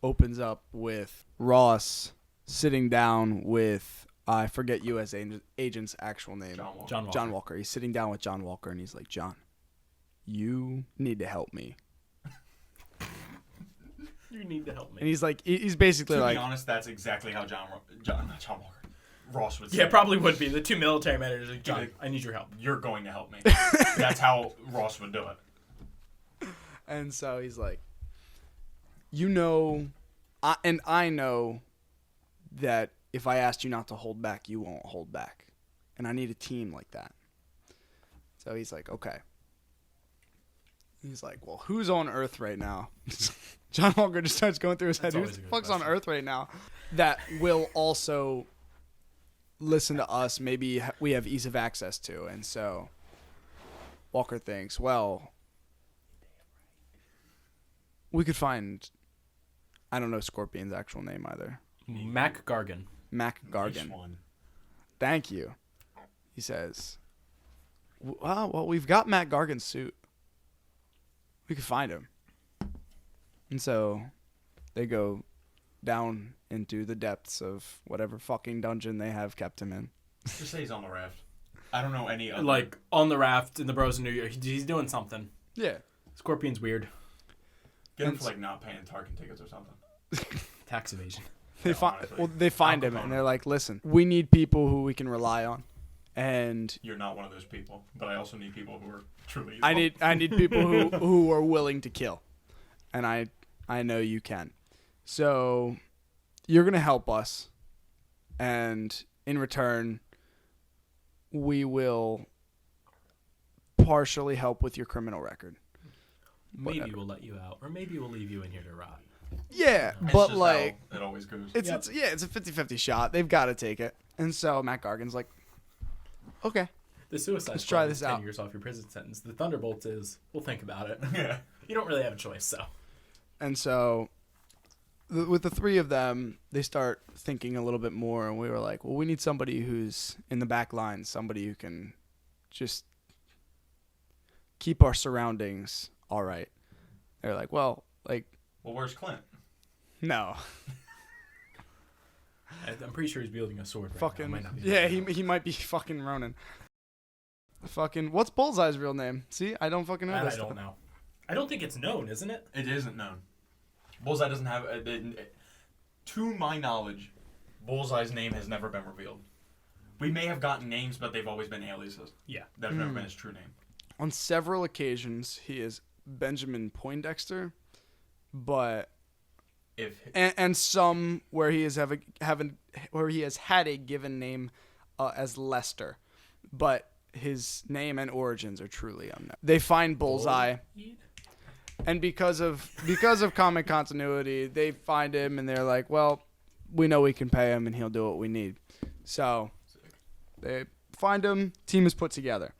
opens up with Ross sitting down with, I forget U.S. agent's actual name. John Walker. He's sitting down with John Walker, and he's like, John, you need to help me. You need to help me. And he's like, he's basically To like... be honest, that's exactly how John Walker, Ross would say. Yeah, probably would be. The 2 military managers like, John, Like, I need your help. You're going to help me. That's how Ross would do it. And so he's like, you know, I know that if I asked you not to hold back, you won't hold back. And I need a team like that. So he's like, okay. He's like, well, who's on Earth right now? John Walker just starts going through his head. Who the fuck's on Earth right now? That will also listen to us. Maybe we have ease of access to. And so Walker thinks, well, we could find, I don't know Scorpion's actual name either. Mac Gargan. Mac Gargan. Nice one. Thank you. He says, well, we've got Mac Gargan's suit. We could find him. And so they go down into the depths of whatever fucking dungeon they have kept him in. Just say he's on the raft. I don't know any other. Like, on the raft in the Bros in New York. He's doing something. Yeah. Scorpion's weird. Get him for like not paying Tarkin tickets or something. Tax evasion. They find him and they're like, listen, we need people who we can rely on. And You're not one of those people, but I also need people who are truly. I need people who are willing to kill. And I know you can. So you're going to help us. And in return, we will partially help with your criminal record. Maybe we'll let you out. Or maybe we'll leave you in here to rot. Yeah, It's but just like how it always goes. it's a 50-50 shot. They've got to take it. And so Matt Gargan's like, okay. The Suicide Let's Squad try is this 10 out. years off your prison sentence. The Thunderbolts is, we'll think about it. Yeah. You don't really have a choice, so. And so with the 3 of them, they start thinking a little bit more. And we were like, well, we need somebody who's in the back line, somebody who can just keep our surroundings all right. They're like, well, Where's Clint? no. I'm pretty sure he's wielding a sword right Fucking, now. Might not be yeah, he might be fucking Ronin. Fucking, what's Bullseye's real name? See, I don't fucking know That this I don't stuff. know. I don't think it's known, isn't it? It isn't known. Bullseye doesn't have... to my knowledge, Bullseye's name has never been revealed. We may have gotten names, but they've always been aliases. Yeah. That's never been his true name. On several occasions, he is Benjamin Poindexter, but... And some where he has had a given name as Lester, but his name and origins are truly unknown. They find Bullseye, and because of comic continuity, they find him and they're like, well, we know we can pay him and he'll do what we need. So they find him. Team is put together.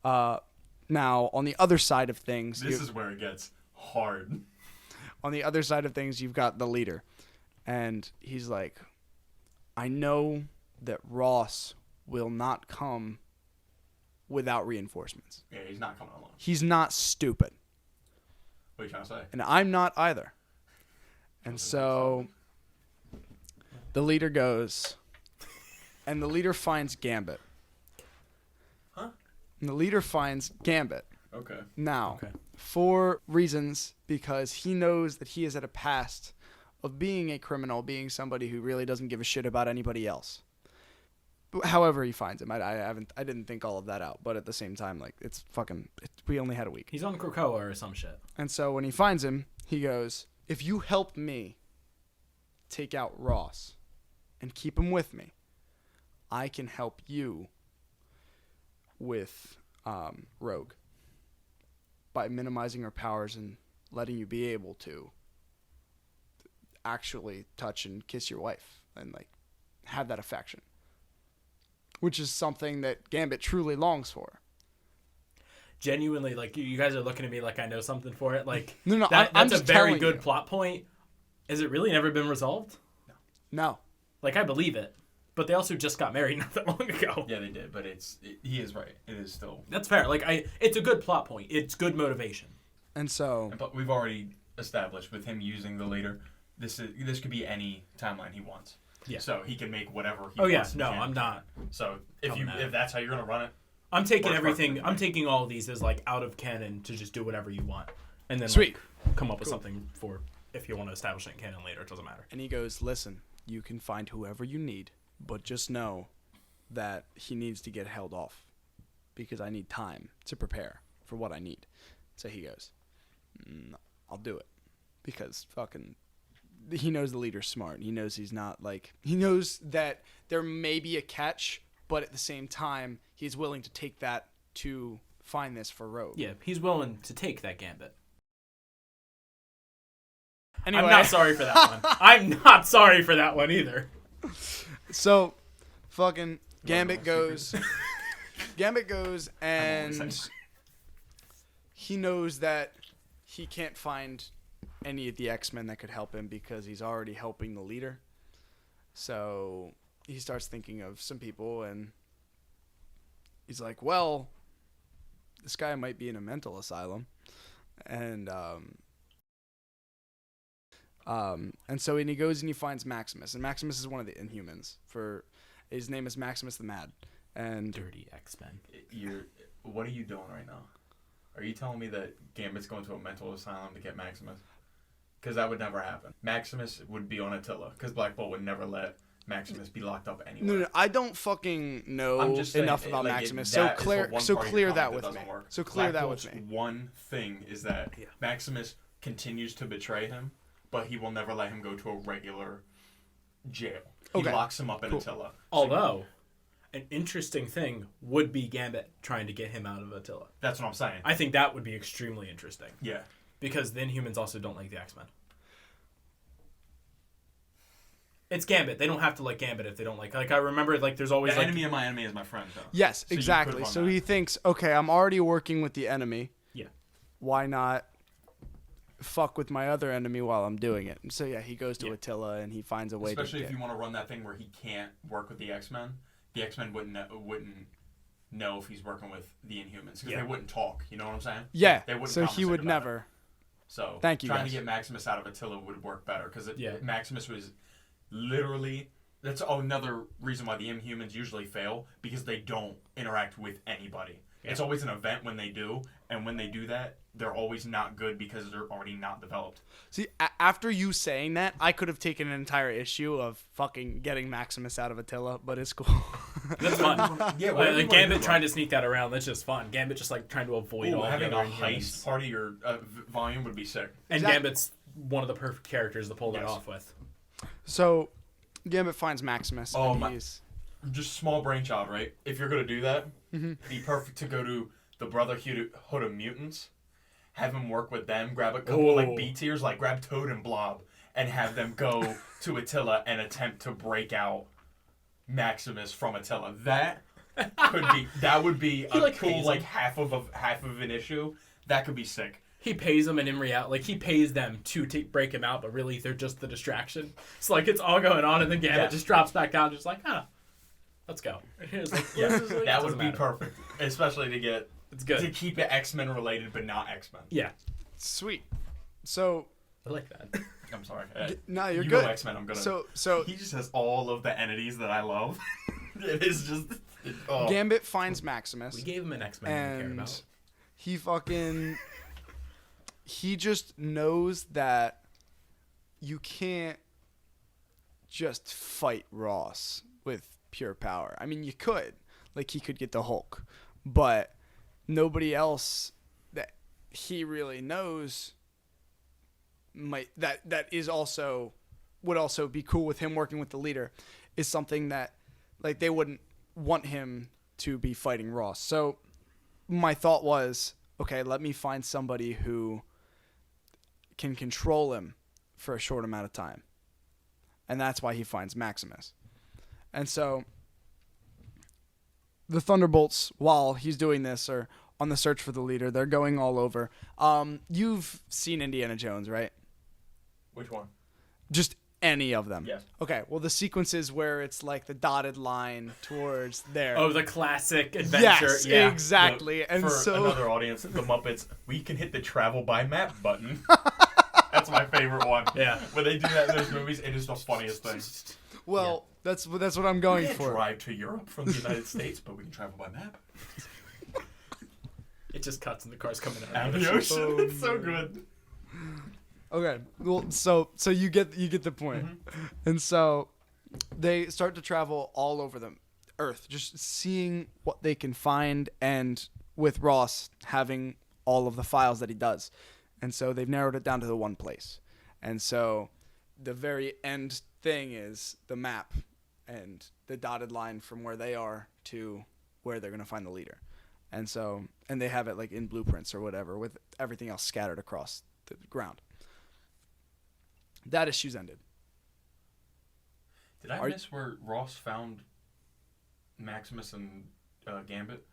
Now on the other side of things, this is where it gets hard. On the other side of things, you've got the leader. And he's like, I know that Ross will not come without reinforcements. Yeah, he's not coming alone. He's not stupid. What are you trying to say? And I'm not either. And so the leader goes, and the leader finds Gambit. Huh? And the leader finds Gambit. Okay. Now, for reasons, because he knows that he is at a past of being a criminal, being somebody who really doesn't give a shit about anybody else. However he finds him, I didn't think all of that out, but at the same time, like, we only had a week. He's on Krakoa or some shit. And so when he finds him, he goes, if you help me take out Ross and keep him with me, I can help you with Rogue. By minimizing her powers and letting you be able to actually touch and kiss your wife and like have that affection, which is something that Gambit truly longs for. Genuinely, like you guys are looking at me like I know something for it. Like no, that's I'm a just very good you. plot point. Has it really never been resolved? No. Like I believe it, but they also just got married not that long ago. Yeah, they did, but he is right. It is still. That's fair. Like it's a good plot point. It's good motivation. And so, but we've already established with him using the leader, this could be any timeline he wants. Yeah. So he can make whatever he wants. Oh yes, no, I'm not. So if that's how you're gonna run it, I'm taking everything. I'm taking all of these as like out of canon to just do whatever you want, and then sweet, like, come up with something for if you want to establish it in canon later. It doesn't matter. And he goes, listen, you can find whoever you need, but just know that he needs to get held off because I need time to prepare for what I need. So he goes, I'll do it because fucking he knows the leader's smart. He knows he's not like, he knows that there may be a catch, but at the same time, he's willing to take that to find this for Rogue. Yeah, he's willing to take that gambit. Anyway. I'm not sorry for that one. I'm not sorry for that one either. So, fucking Gambit goes. Gambit goes, and he knows that he can't find any of the X-Men that could help him because he's already helping the leader. So he starts thinking of some people, and he's like, well, this guy might be in a mental asylum. And so he goes and he finds Maximus, and Maximus is one of the Inhumans. His name is Maximus the Mad. And dirty X-Men. What are you doing right now? Are you telling me that Gambit's going to a mental asylum to get Maximus? Because that would never happen. Maximus would be on Attila, because Black Bolt would never let Maximus be locked up anywhere. No, I don't fucking know enough about Maximus. So clear that with me. So clear that with me. One thing is that Maximus continues to betray him, but he will never let him go to a regular jail. He locks him up in Attila. Although, an interesting thing would be Gambit trying to get him out of Attila. That's what I'm saying. I think that would be extremely interesting. Yeah. Because the Inhumans also don't like the X-Men. It's Gambit. They don't have to like Gambit if they don't like. Like I remember, like there's always the enemy of my enemy is my friend. Though. Yes, so exactly. So he thinks, okay, I'm already working with the enemy. Yeah. Why not fuck with my other enemy while I'm doing it? And so yeah, he goes to Attila and he finds a way. Especially if you want to run that thing where he can't work with the X-Men. The X-Men wouldn't know if he's working with the Inhumans because they wouldn't talk. You know what I'm saying? Yeah. They wouldn't. So he would never. So thank you. Trying to get Maximus out of Attila would work better because Maximus was literally That's another reason why the Inhumans usually fail, because they don't interact with anybody. Yeah. It's always an event when they do, and when they do that, they're always not good because they're already not developed. See, after you saying that, I could have taken an entire issue of fucking getting Maximus out of Attila, but it's cool. That's fun. Yeah, like Gambit trying to sneak that around, that's just fun. Gambit just like trying to avoid all having the other a heist part of your volume would be sick. And Gambit's one of the perfect characters to pull that off with. So, Gambit finds Maximus. Just small brainchild, right? If you're gonna do that, be perfect to go to the Brotherhood of Mutants, have him work with them, grab a couple like B tiers, like grab Toad and Blob, and have them go to Attila and attempt to break out Maximus from Attila. That would be a cool like half of an issue. That could be sick. He pays them, and in reality, like, he pays them to break him out, but really they're just the distraction. So, like, it's all going on, and then Gambit just drops back down, just like, let's go. That would be perfect, especially to get to keep it X-Men related, but not X-Men. Yeah, sweet. So I like that. I'm sorry. No, you're you good. Go X-Men. I'm gonna. So he just has all of the entities that I love. It is just. Gambit finds Maximus. We gave him an X-Men he cared about. He fucking. He just knows that you can't just fight Ross with pure power. I mean, you could. Like, he could get the Hulk. But nobody else that he really knows that would also be cool with him working with the leader is something that, like, they wouldn't want him to be fighting Ross. So my thought was, okay, let me find somebody who can control him for a short amount of time. And that's why he finds Maximus. And so the Thunderbolts, while he's doing this, are on the search for the leader. They're going all over. You've seen Indiana Jones, right? Which one? Just any of them. Yes. Okay, well, the sequences where it's like the dotted line towards there. Oh, the classic adventure. Yes, yeah. exactly. And for so another audience, the Muppets, we can hit the travel by map button. That's my favorite one. Yeah. When they do that in those movies, it is the funniest thing. well, that's what I'm going we can't for. Drive to Europe from the United States, but we can travel by map. It just cuts and the car's coming out of the ocean. Oh, it's so good. Okay, well, so you get the point. And so they start to travel all over the Earth, just seeing what they can find, and with Ross having all of the files that he does. And so they've narrowed it down to the one place. And so the very end thing is the map and the dotted line from where they are to where they're going to find the leader. And so, and they have it like in blueprints or whatever, with everything else scattered across the ground. That issue's ended. Did I miss where Ross found Maximus and Gambit?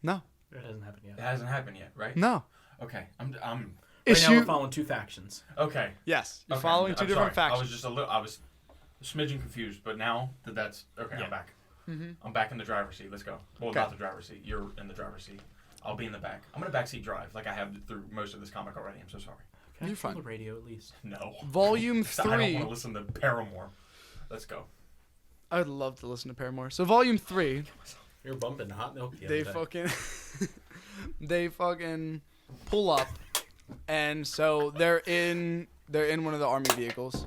No. It hasn't happened yet. It hasn't happened yet, right? No. Okay, I'm right now we're following two factions. Okay. Yes, you're following two different factions. I was a smidgen confused, but now that's okay. Yeah. I'm back. I'm back in the driver's seat. Let's go. Well, not the driver's seat. You're in the driver's seat. I'll be in the back. I'm gonna backseat drive like I have through most of this comic already. I'm so sorry. Can You're I feel fine. the radio at least? No. Volume 3. I don't want to listen to Paramore. Let's go. I would love to listen to Paramore. So Volume 3. You're bumping hot milk. They fucking pull up, and so they're in one of the army vehicles.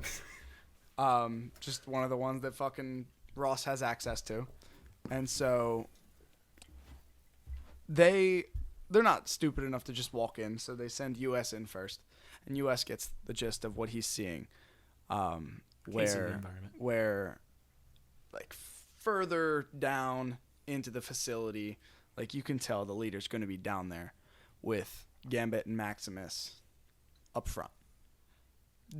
Just one of the ones that fucking Ross has access to. And so they're not stupid enough to just walk in, so they send US in first. And US gets the gist of what he's seeing. Where like further down into the facility, like you can tell the leader's going to be down there with Gambit and Maximus up front.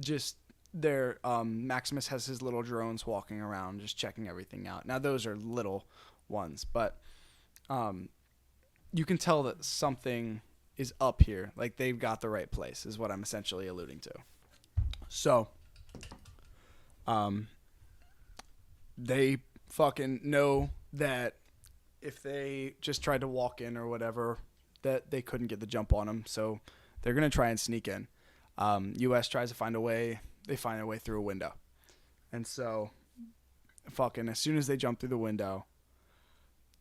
Just there, Maximus has his little drones walking around, just checking everything out. Now those are little ones, but you can tell that something is up here. Like they've got the right place, is what I'm essentially alluding to. So, they fucking know that if they just tried to walk in or whatever, that they couldn't get the jump on them. So they're going to try and sneak in. US tries to find a way. They find a way through a window. And so fucking as soon as they jump through the window,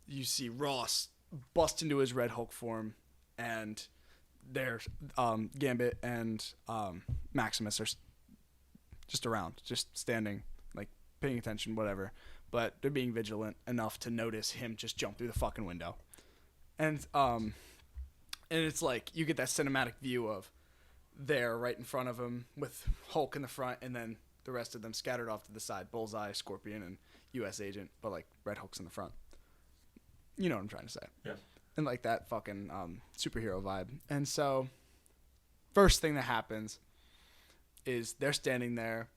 you see Ross bust into his Red Hulk form, and they're Gambit and Maximus are just around, just standing, like paying attention, whatever. But they're being vigilant enough to notice him just jump through the fucking window, and it's like you get that cinematic view of they're right in front of him with Hulk in the front, and then the rest of them scattered off to the side, Bullseye, Scorpion, and U.S. Agent, but like Red Hulk's in the front. You know what I'm trying to say. Yes. And like that fucking superhero vibe. And so first thing that happens is they're standing there,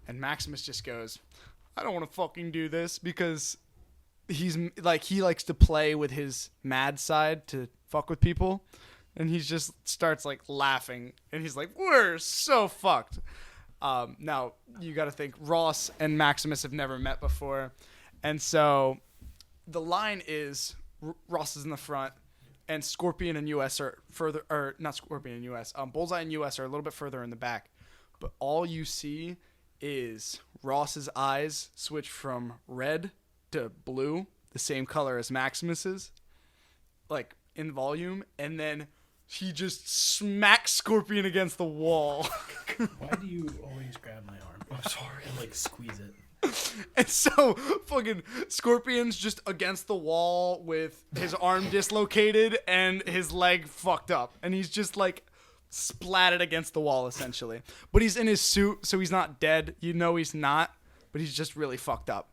and Maximus just goes, I don't want to fucking do this, because he's like, he likes to play with his mad side to fuck with people, and he just starts like laughing, and he's like, we're so fucked. Now you got to think Ross and Maximus have never met before, and so the line is Ross is in the front, and Scorpion and US are further, or not Scorpion and US, Bullseye and US are a little bit further in the back, but all you see is Ross's eyes switch from red to blue, the same color as Maximus's, like in volume, and then he just smacks Scorpion against the wall. Why do you always grab my arm? I'm sorry. And like squeeze it. And so fucking Scorpion's just against the wall with his arm dislocated and his leg fucked up, and he's just like splatted against the wall essentially. But he's in his suit, so he's not dead. You know he's not, but he's just really fucked up.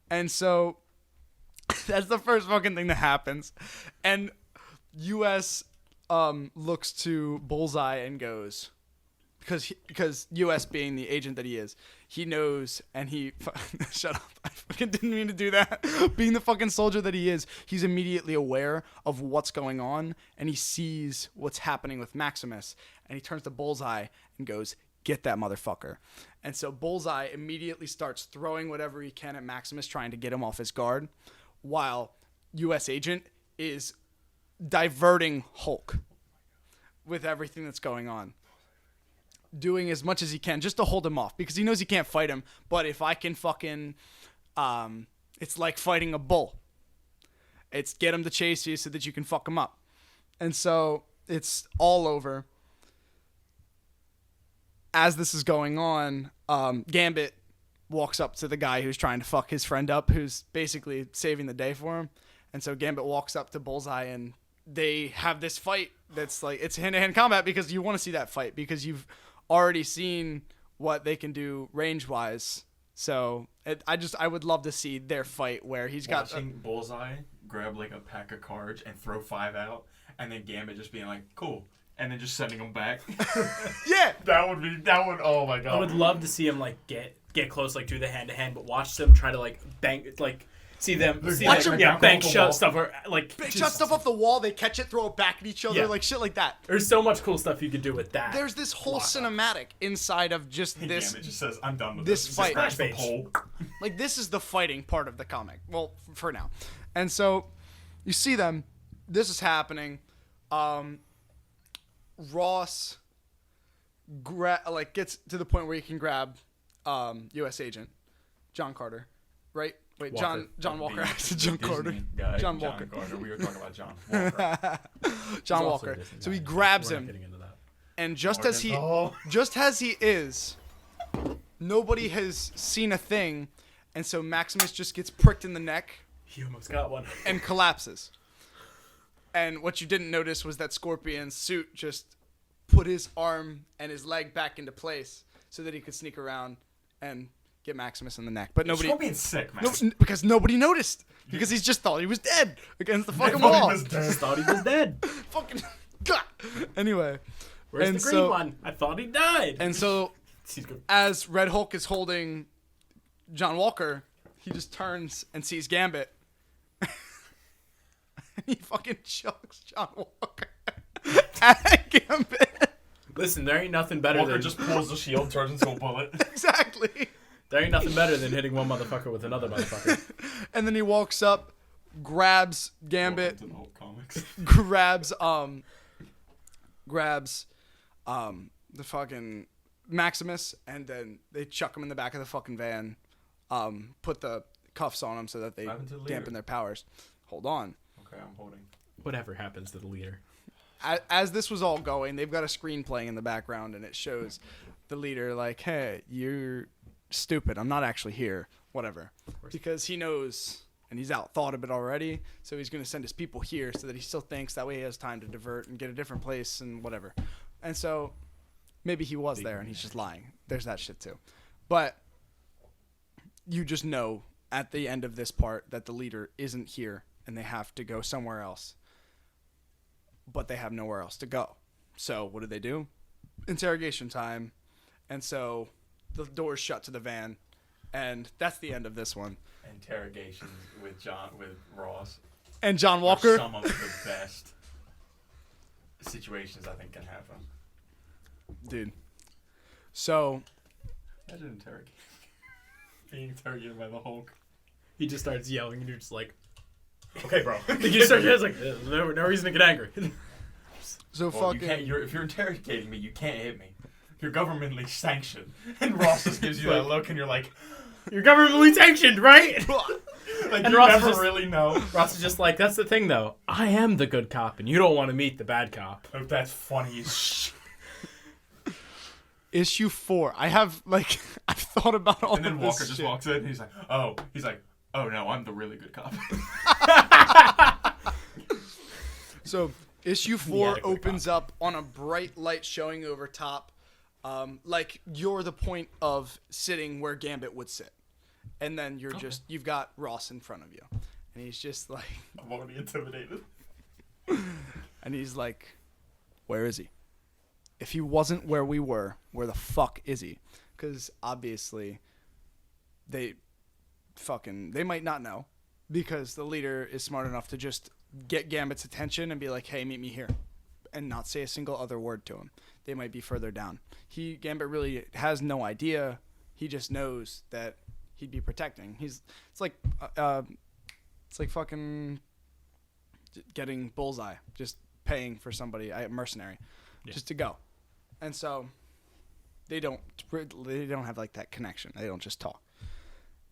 And so that's the first fucking thing that happens. And US looks to Bullseye and goes, because US being the agent that he is, he knows, and he shut up, I fucking didn't mean to do that. Being the fucking soldier that he is, he's immediately aware of what's going on, and he sees what's happening with Maximus, and he turns to Bullseye and goes, get that motherfucker. And so Bullseye immediately starts throwing whatever he can at Maximus, trying to get him off his guard, while US Agent is diverting Hulk with everything that's going on, doing as much as he can just to hold him off, because he knows he can't fight him. But if I can fucking it's like fighting a bull, it's get him to chase you so that you can fuck him up. And so it's all over. As this is going on, Gambit walks up to the guy who's trying to fuck his friend up, who's basically saving the day for him. And so Gambit walks up to Bullseye, and they have this fight that's like, it's hand-to-hand combat, because you want to see that fight, because you've already seen what they can do range-wise. So I would love to see their fight where he's got watching Bullseye grab like a pack of cards and throw 5 out, and then Gambit just being like, cool, and then just sending them back. Yeah, that would oh my god. I would love to see him like get close, like do the hand-to-hand, but watch them try to like bang, like see them Watch them bank shot stuff, or like they shot stuff off the wall, they catch it, throw it back at each other, Yeah. like shit like that. There's so much cool stuff you could do with that. There's this whole cinematic inside of just Hey, this. Gambit just says, I'm done with this this. fight. Just smash the Page. pole. Like, this is the fighting part of the comic. Well, for now. And so you see them. This is happening. Ross gets to the point where he can grab U.S. Agent John Carter, right? Wait, Walker. John Walker. I said John Carter. Guy, John Walker. Carter. We were talking about John Walker. John He's also Walker. a Disney So he guy. grabs We're not him, getting into that. and just as he is, nobody has seen a thing, and so Maximus just gets pricked in the neck He almost got one. and collapses. And what you didn't notice was that Scorpion's suit just put his arm and his leg back into place so that he could sneak around and get Maximus in the neck. But nobody, Scorpion's sick, man. because nobody noticed, because he just thought he was dead against the fucking thought he wall. was dead. Just thought he was dead. Fucking anyway. Where's And the green so- one? I thought he died. And so He's good. as Red Hulk is holding John Walker, he just turns and sees Gambit. And he fucking chokes John Walker at Gambit. Listen, there ain't nothing better Walker than just pulls the shield, turns into a bullet. Exactly. there ain't nothing better than hitting one motherfucker with another motherfucker. And then he walks up, grabs Gambit, Welcome to the Hulk comics. grabs the fucking Maximus, and then they chuck him in the back of the fucking van. put the cuffs on them so that they What happened to the dampen leader? their powers. Hold on. Okay, I'm holding. Whatever happens to the leader. As this was all going, they've got a screen playing in the background, and it shows the leader like, hey, you're stupid. I'm not actually here. Whatever. Because he knows, and he's thought of it already, so he's going to send his people here so that he still thinks that way he has time to divert and get a different place and whatever. And so maybe he was there and he's just lying. There's that shit too. But you just know at the end of this part that the leader isn't here and they have to go somewhere else. But they have nowhere else to go. So what do? Interrogation time. And so the door's shut to the van. And that's the end of this one. Interrogations with Ross. And John Are Walker. some of the best situations I think can happen. Dude. So. Imagine interrogating. Being interrogated by the Hulk. He just starts yelling, and you're just like, okay, bro. You start just like, no reason to get angry. So Well, fucking. if you're interrogating me, you can't hit me. You're governmentally sanctioned. And Ross just gives you that look, and you're like, You're governmentally sanctioned, right? like And you Ross is never just- really know. Ross is just like, that's the thing, though. I am the good cop, and you don't want to meet the bad cop. Hope that's funny as shit. Issue 4. I have, like, I've thought about all And then of Walker this just shit. walks in, and he's like, oh no, I'm the really good cop. So, issue The 4 adequate opens up on a bright light showing over top. Like, you're the point of sitting where Gambit would sit. And then you've got Ross in front of you. And he's just like, I'm already intimidated. and he's like, where is he? If he wasn't where we were, where the fuck is he? Because obviously, they might not know. Because the leader is smart enough to just get Gambit's attention and be like, hey, meet me here. And not say a single other word to him. They might be further down. Gambit really has no idea. He just knows that he'd be protecting. It's like fucking getting Bullseye, just paying for somebody, a mercenary, just to go. And so they don't have like that connection. They don't just talk.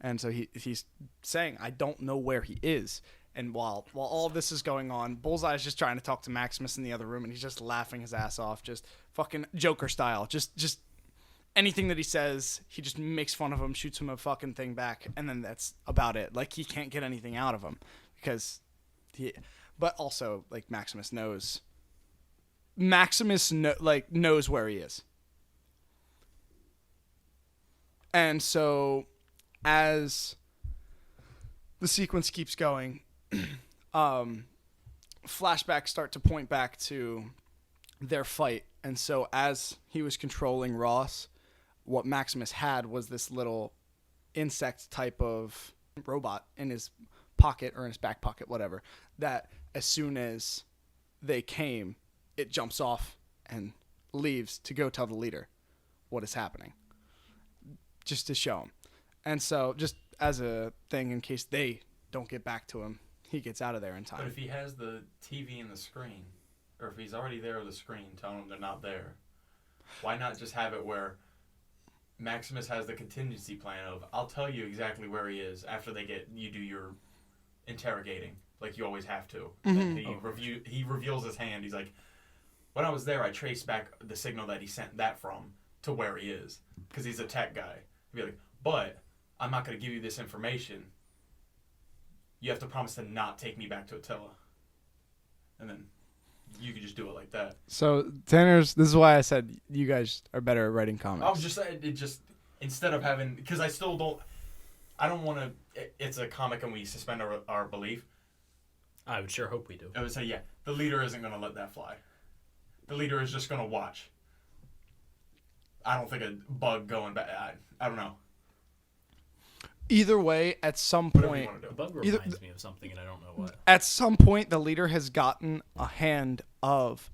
And so he's saying, I don't know where he is. And while all of this is going on, Bullseye is just trying to talk to Maximus in the other room, and he's just laughing his ass off, just fucking Joker style. Just anything that he says, he just makes fun of him, shoots him a fucking thing back, and then that's about it. Like, he can't get anything out of him because but also, like, Maximus knows where he is. And so as the sequence keeps going, flashbacks start to point back to their fight. And so as he was controlling Ross, what Maximus had was this little insect type of robot in his pocket or in his back pocket, whatever, that as soon as they came, it jumps off and leaves to go tell the leader what is happening, just to show him. And so just as a thing in case they don't get back to him, he gets out of there in time. But if he has the TV and the screen, or if he's already there with the screen telling them they're not there, why not just have it where Maximus has the contingency plan of, I'll tell you exactly where he is after you do your interrogating, like you always have to. Mm-hmm. He reveals his hand. He's like, when I was there, I traced back the signal that he sent that from to where he is, because he's a tech guy. He'd be like, but I'm not going to give you this information. You have to promise to not take me back to Attila. And then you could just do it like that. So, Tanner's, this is why I said you guys are better at writing comics. I was just saying, instead of having, because I don't want to, it's a comic and we suspend our belief. I would sure hope we do. I would say, yeah, the leader isn't going to let that fly. The leader is just going to watch. I don't think a bug going back, I don't know. Either way, at some Whatever you point, want to The do. bug reminds me of something, and I don't know what. at some point, the leader has gotten a hand of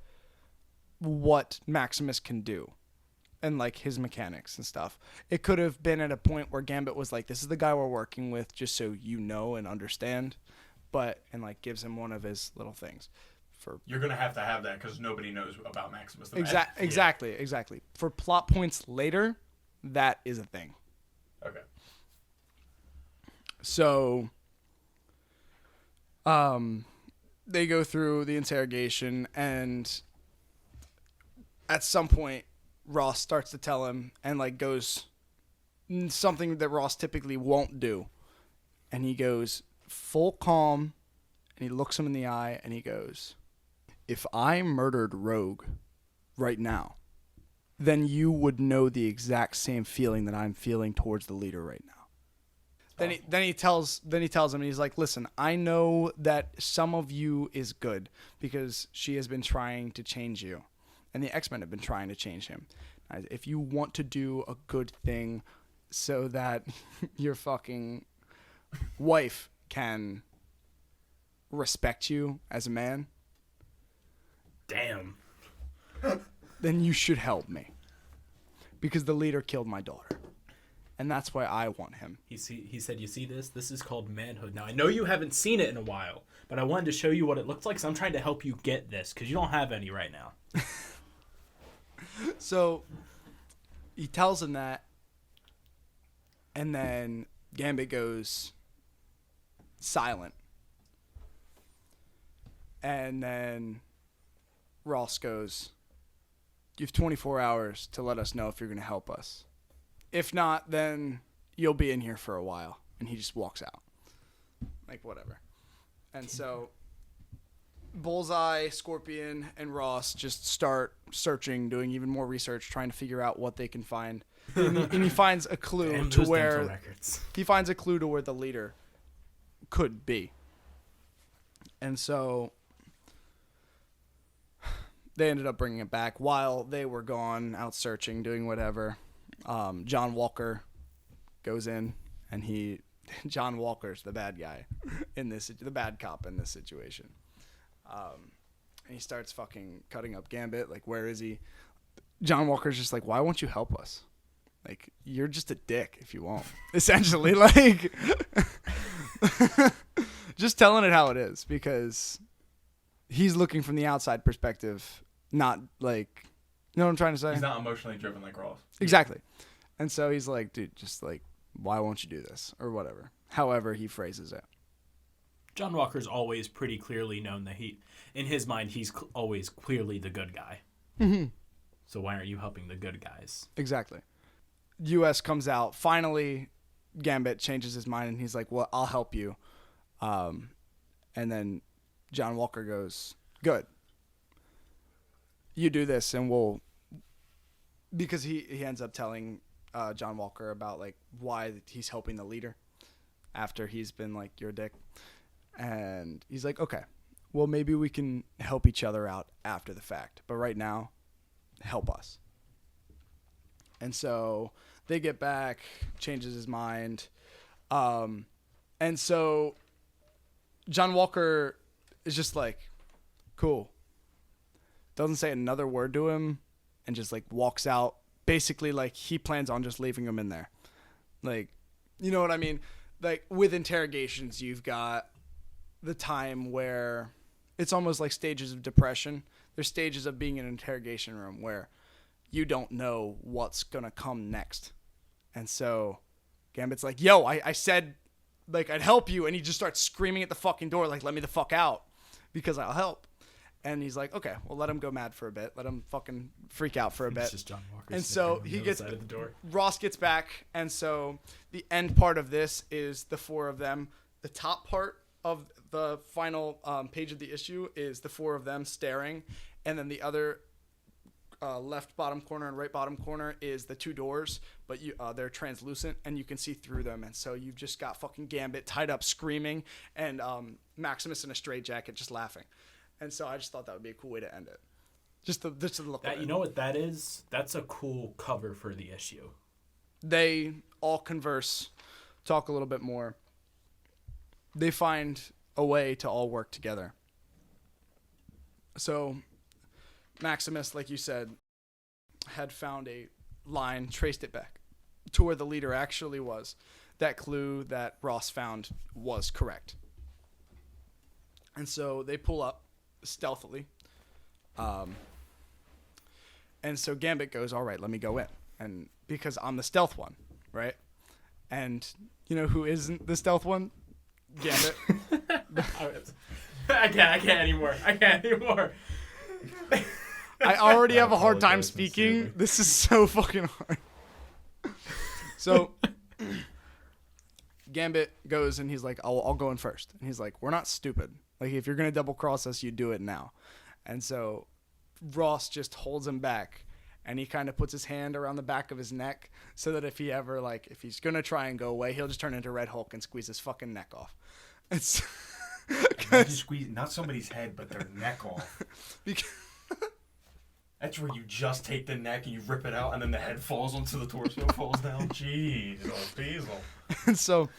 what Maximus can do and like his mechanics and stuff. It could have been at a point where Gambit was like, this is the guy we're working with, just so you know and understand, and like gives him one of his little things. You're going to have that because nobody knows about Maximus. Exactly. For plot points later, that is a thing. Okay. So, they go through the interrogation, and at some point, Ross starts to tell him, and like goes something that Ross typically won't do, and he goes full calm, and he looks him in the eye, and he goes, "If I murdered Rogue right now, then you would know the exact same feeling that I'm feeling towards the leader right now." Then he tells him, and he's like, "Listen, I know that some of you is good because she has been trying to change you, and the X-Men have been trying to change him. If you want to do a good thing so that your fucking wife can respect you as a man, Damn. then you should help me because the leader killed my daughter. And that's why I want him." He said, "You see this? This is called manhood." Now, I know you haven't seen it in a while, but I wanted to show you what it looks like, so I'm trying to help you get this, because you don't have any right now. So he tells him that, and then Gambit goes silent. And then Ross goes, "You have 24 hours to let us know if you're going to help us. If not, then you'll be in here for a while." And he just walks out. Like, whatever. And so Bullseye, Scorpion, and Ross just start searching, doing even more research, trying to figure out what they can find. And he finds a clue Damn to those where dental records. he finds a clue to where the leader could be. And so they ended up bringing it back while they were gone out searching, doing whatever. John Walker goes in, and John Walker's the bad guy the bad cop in this situation. And he starts fucking cutting up Gambit. Like, where is he? John Walker's just like, "Why won't you help us? Like, you're just a dick if you won't." Essentially, like, just telling it how it is, because he's looking from the outside perspective, not like, you know what I'm trying to say? He's not emotionally driven like Ross. Exactly. And so he's like, "Dude, just like, why won't you do this?" Or whatever. However he phrases it. John Walker's always pretty clearly known that in his mind, he's always clearly the good guy. Mm-hmm. So why aren't you helping the good guys? Exactly. US comes out. Finally, Gambit changes his mind, and he's like, "Well, I'll help you." And then John Walker goes, "Good. You do this, and we'll..." Because he ends up telling John Walker about like why he's helping the leader after he's been like, "You're a dick." And he's like, "Okay, well, maybe we can help each other out after the fact, but right now, help us." And so they get back, changes his mind. And so John Walker is just like, "Cool." Doesn't say another word to him, and just like walks out. Basically, like, he plans on just leaving him in there. Like, you know what I mean? Like, with interrogations, you've got the time where it's almost like stages of depression. There's stages of being in an interrogation room where you don't know what's gonna come next. And so Gambit's like, "Yo, I said like I'd help you," and he just starts screaming at the fucking door like, "Let me the fuck out because I'll help." And he's like, "Okay, well, let him go mad for a bit. Let him fucking freak out for a bit." It's just John Walker. And so he gets side of the door. Ross gets back, and so the end part of this is the four of them. The top part of the final page of the issue is the four of them staring, and then the other left bottom corner and right bottom corner is the two doors, but they're translucent and you can see through them. And so you've just got fucking Gambit tied up screaming, and Maximus in a straitjacket just laughing. And so I just thought that would be a cool way to end it. Just the look That, of it. you know what that is? That's a cool cover for the issue. They all converse, talk a little bit more. They find a way to all work together. So Maximus, like you said, had found a line, traced it back to where the leader actually was. That clue that Ross found was correct. And so they pull up stealthily. And so Gambit goes, "All right, let me go in." And because I'm the stealth one, right? And you know who isn't the stealth one? Gambit. I can't anymore. I already have a hard time apologize speaking. sincerely. This is so fucking hard. So, Gambit goes and he's like, I'll go in first. And he's like, we're not stupid. Like, if you're going to double cross us, you do it now. And so, Ross just holds him back. And he kind of puts his hand around the back of his neck so that if he's going to try and go away, he'll just turn into Red Hulk and squeeze his fucking neck off. It's Imagine squeeze not somebody's head, but their neck off. because, That's where you just take the neck and you rip it out, and then the head falls onto the torso, falls down. Jeez, Diesel. and so,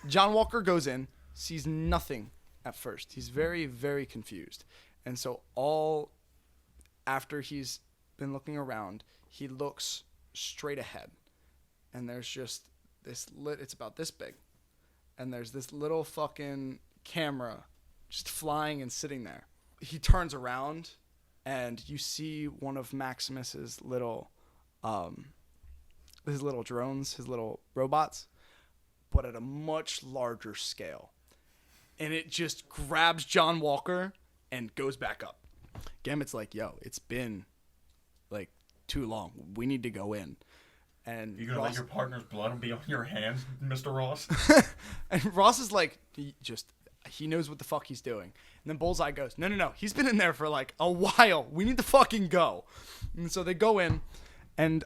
John Walker goes in, sees nothing at first. He's very, very confused. And so after he's been looking around, he looks straight ahead. And there's just it's about this big. And there's this little fucking camera just flying and sitting there. He turns around and you see one of Maximus's little drones, his little robots, but at a much larger scale. And it just grabs John Walker and goes back up. Gambit's like, yo, it's been like too long. We need to go in. And You gonna let your partner's blood be on your hands, Mr. Ross? and Ross is like, he knows what the fuck he's doing. And then Bullseye goes, no. He's been in there for like a while. We need to fucking go. And so they go in and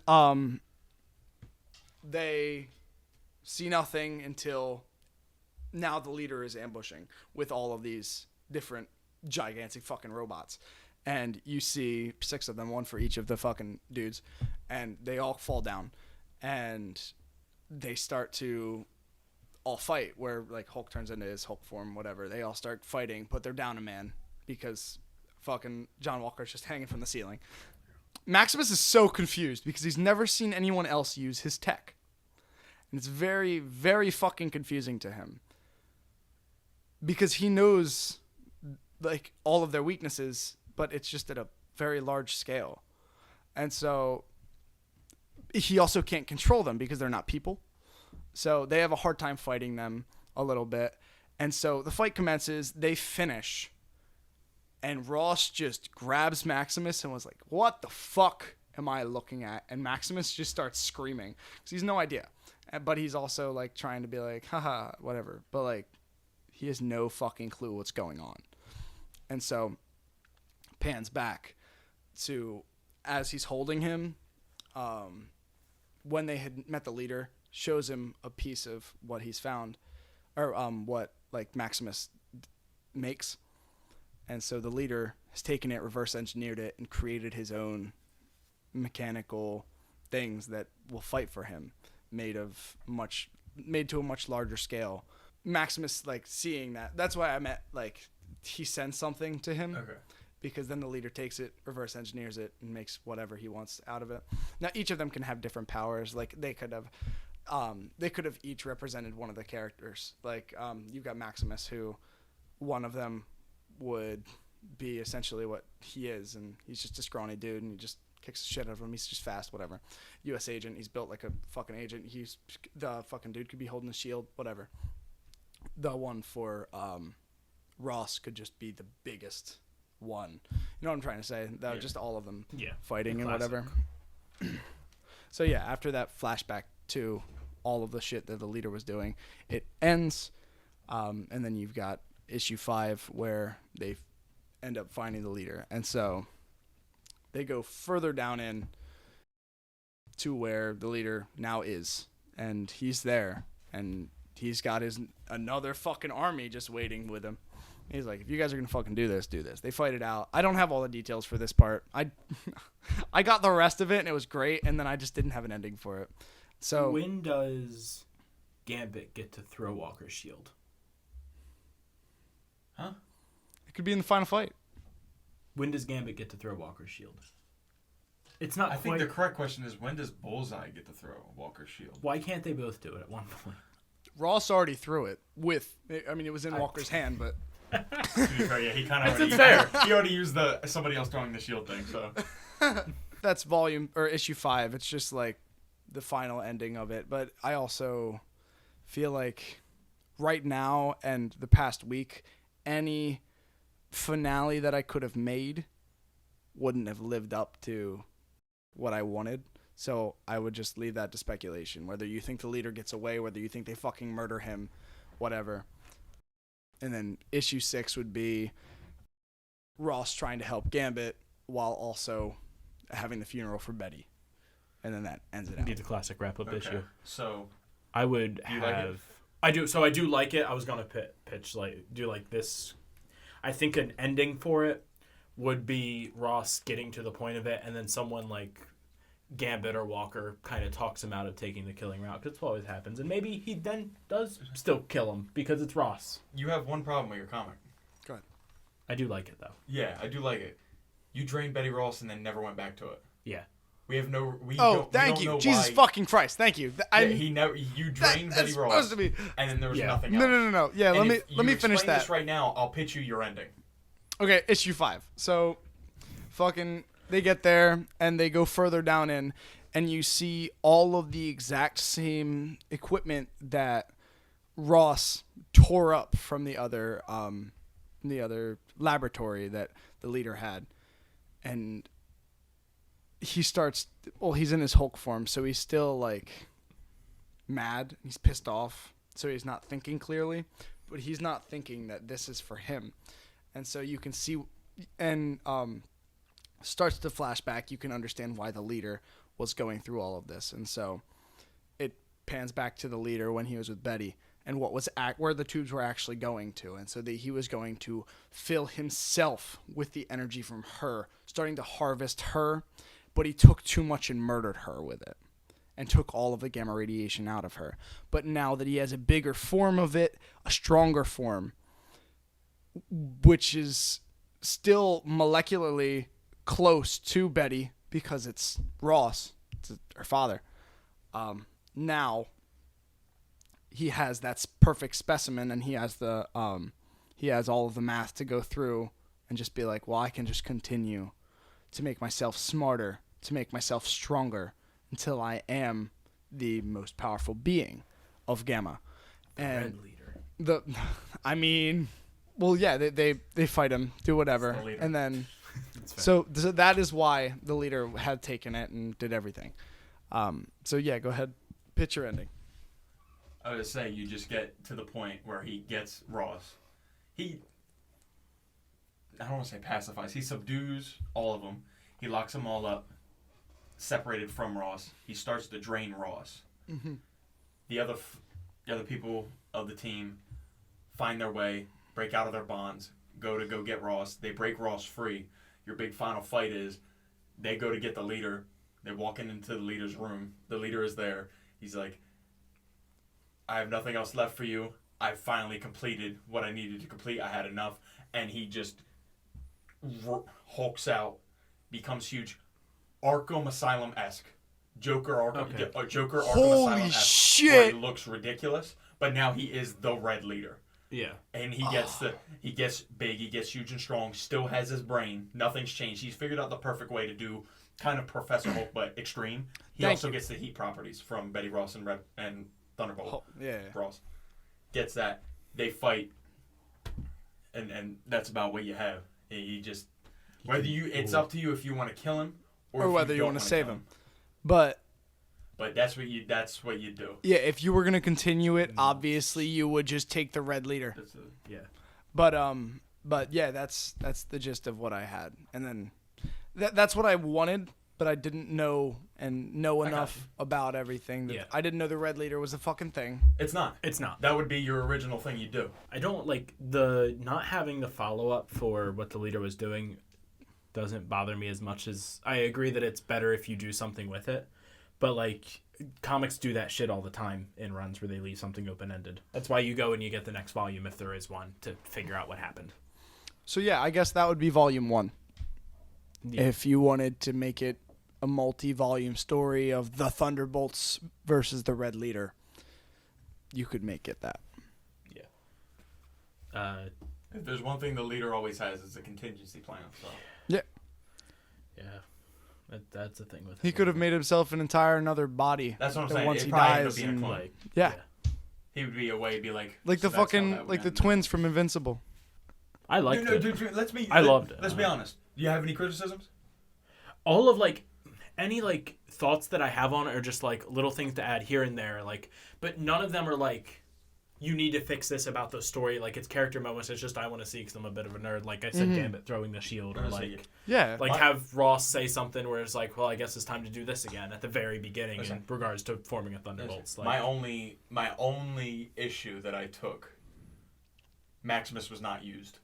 they see nothing until now the leader is ambushing with all of these different gigantic fucking robots. And you see 6 of them, 1 for each of the fucking dudes. And they all fall down. And they start to all fight where like Hulk turns into his Hulk form, whatever. They all start fighting, but they're down a man because fucking John Walker's just hanging from the ceiling. Maximus is so confused because he's never seen anyone else use his tech. And it's very, very fucking confusing to him. Because he knows like all of their weaknesses, but it's just at a very large scale. And so he also can't control them because they're not people. So they have a hard time fighting them a little bit. And so the fight commences. They finish. And Ross just grabs Maximus and was like, what the fuck am I looking at? And Maximus just starts screaming because he's no idea. But he's also like trying to be like, haha, whatever. But like, he has no fucking clue what's going on. And so pans back to as he's holding him, when they had met the leader, shows him a piece of what he's found, or what like Maximus makes. And so the leader has taken it, reverse engineered it, and created his own mechanical things that will fight for him, made to a much larger scale. Maximus like seeing that. That's why I meant like he sends something to him. Okay. Because then the leader takes it, reverse engineers it, and makes whatever he wants out of it. Now each of them can have different powers. Like they could have each represented one of the characters. Like you've got Maximus, who one of them would be essentially what he is, and he's just a scrawny dude, and he just kicks the shit out of him. He's just fast, whatever. U.S. agent. He's built like a fucking agent. The fucking dude could be holding a shield, whatever. The one for Ross could just be the biggest one. You know what I'm trying to say? That just all of them fighting and whatever. So yeah, after that flashback to all of the shit that the leader was doing, it ends, and then you've got issue 5 where they end up finding the leader, and so they go further down in to where the leader now is, and he's there, and he's got another fucking army just waiting with him. He's like, if you guys are gonna fucking do this, do this. They fight it out. I don't have all the details for this part. I got the rest of it and it was great, and then I just didn't have an ending for it. So when does Gambit get to throw Walker's shield? Huh? it could be in the final fight. When does Gambit get to throw Walker's shield? It's not I quite... think the correct question is, when does Bullseye get to throw Walker's shield? Why can't they both do it at one point? Ross already threw it it was in Walker's hand, but To be fair, yeah, he kind of It's already fair. he already used somebody else throwing the shield thing. So that's issue 5. It's just like the final ending of it, but I also feel like right now and the past week, any finale that I could have made wouldn't have lived up to what I wanted. So I would just leave that to speculation. Whether you think the leader gets away, whether you think they fucking murder him, whatever. And then issue 6 would be Ross trying to help Gambit while also having the funeral for Betty. And then that ends it out. Be the classic wrap-up issue. So I would you have... like it? I do. So I do like it. I was going to pitch, do like this. I think an ending for it would be Ross getting to the point of it, and then someone like Gambit or Walker kind of talks him out of taking the killing route, because it always happens. And maybe he then does still kill him, because it's Ross. You have one problem with your comic. Go ahead. I do like it, though. Yeah, I do like it. You drained Betty Ross and then never went back to it. Yeah. We have no. We Oh, don't, thank we don't you. know Jesus why. fucking Christ. Thank you. He never. You drained that's Betty Ross, supposed to be. and then there was Yeah. nothing else. No. Yeah, And let if me you finish explain that. this right now. I'll pitch you your ending. Okay, issue 5. So, fucking, they get there and they go further down in, and you see all of the exact same equipment that Ross tore up from the other laboratory that the leader had, and he starts. Well, he's in his Hulk form, so he's still like mad. He's pissed off, so he's not thinking clearly, but he's not thinking that this is for him. And so you can see, and starts to flashback. You can understand why the leader was going through all of this. And so it pans back to the leader when he was with Betty and what was where the tubes were actually going to. And so he was going to fill himself with the energy from her, starting to harvest her, but he took too much and murdered her with it and took all of the gamma radiation out of her. But now that he has a bigger form of it, a stronger form, which is still molecularly close to Betty because it's Ross, it's her father. Now he has that perfect specimen, and he has he has all of the math to go through and just be like, well, I can just continue to make myself smarter, to make myself stronger until I am the most powerful being of Gamma. And Red leader. I mean, well, yeah, they fight him, do whatever, The leader. and then so that is why the leader had taken it and did everything. So yeah, go ahead, pitch your ending. I was saying, you just get to the point where he gets Ross. I don't want to say pacifies. He subdues all of them. He locks them all up, separated from Ross. He starts to drain Ross. Mm-hmm. The other people of the team find their way, break out of their bonds, go get Ross. They break Ross free. Your big final fight is they go to get the leader. They're walking into the leader's room. The leader is there. He's like, I have nothing else left for you. I finally completed what I needed to complete. I had enough. And he just hulks out, becomes huge. Arkham Asylum-esque. Joker Arkham Holy Asylum-esque. shit! Where he looks ridiculous, but now he is the Red Leader. Yeah. And he gets big, he gets huge and strong, still has his brain. Nothing's changed. He's figured out the perfect way to do kind of Professor Hulk, but extreme. He also gets the heat properties from Betty Ross and Thunderbolt. Yeah. Ross gets that. They fight, and that's about what you have. You just it's up to you if you want to kill him or whether you want to save him. But that's what you do. Yeah, if you were gonna continue it, obviously you would just take the Red Leader. Yeah. But yeah, that's the gist of what I had, and then that's what I wanted, but I didn't know enough about everything. That I didn't know the Red Leader was a fucking thing. It's not. That would be your original thing you do. I don't like the not having the follow-up for what the leader was doing doesn't bother me as much as I agree that it's better if you do something with it. But like comics do that shit all the time in runs where they leave something open-ended. That's why you go and you get the next volume if there is one to figure out what happened. So yeah, I guess that would be volume 1. Yeah. If you wanted to make it a multi-volume story of the Thunderbolts versus the Red Leader, you could make it that. Yeah. If there's one thing the leader always has, it's a contingency plan. So. Yeah. Yeah. That's the thing with He him. could have made himself an entire another body. That's what I'm that saying. Once It he probably ended up dies, being a and clone. like yeah. He would be away, be like like so the that's how fucking that would like the end. twins from Invincible. I liked it. Dude, I loved it. Let's be honest. Do you have any criticisms? All of like any like thoughts that I have on it are just like little things to add here and there, like, but none of them are like you need to fix this about the story. Like it's character moments. It's just I want to see because I'm a bit of a nerd. Like I said, Gambit throwing the shield, or like Yeah. like have Ross say something where it's like, well, I guess it's time to do this again at the very beginning in regards to forming a Thunderbolts. Like, my only issue that I took, Maximus was not used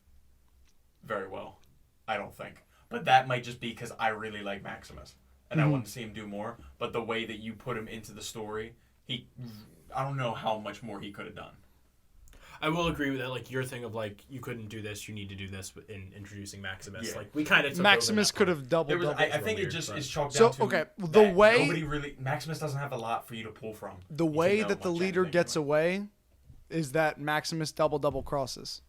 very well. I don't think, but that might just be because I really like Maximus and I want to see him do more. But the way that you put him into the story, I don't know how much more he could have done. I will agree with that. Like your thing of like you couldn't do this, you need to do this in introducing Maximus. Yeah. Like we kind of Maximus could have doubled. I think it just is chalked So, down to okay, the that way- nobody really Maximus doesn't have a lot for you to pull from. The You can way know that the much leader anything gets from it. away is that Maximus double crosses.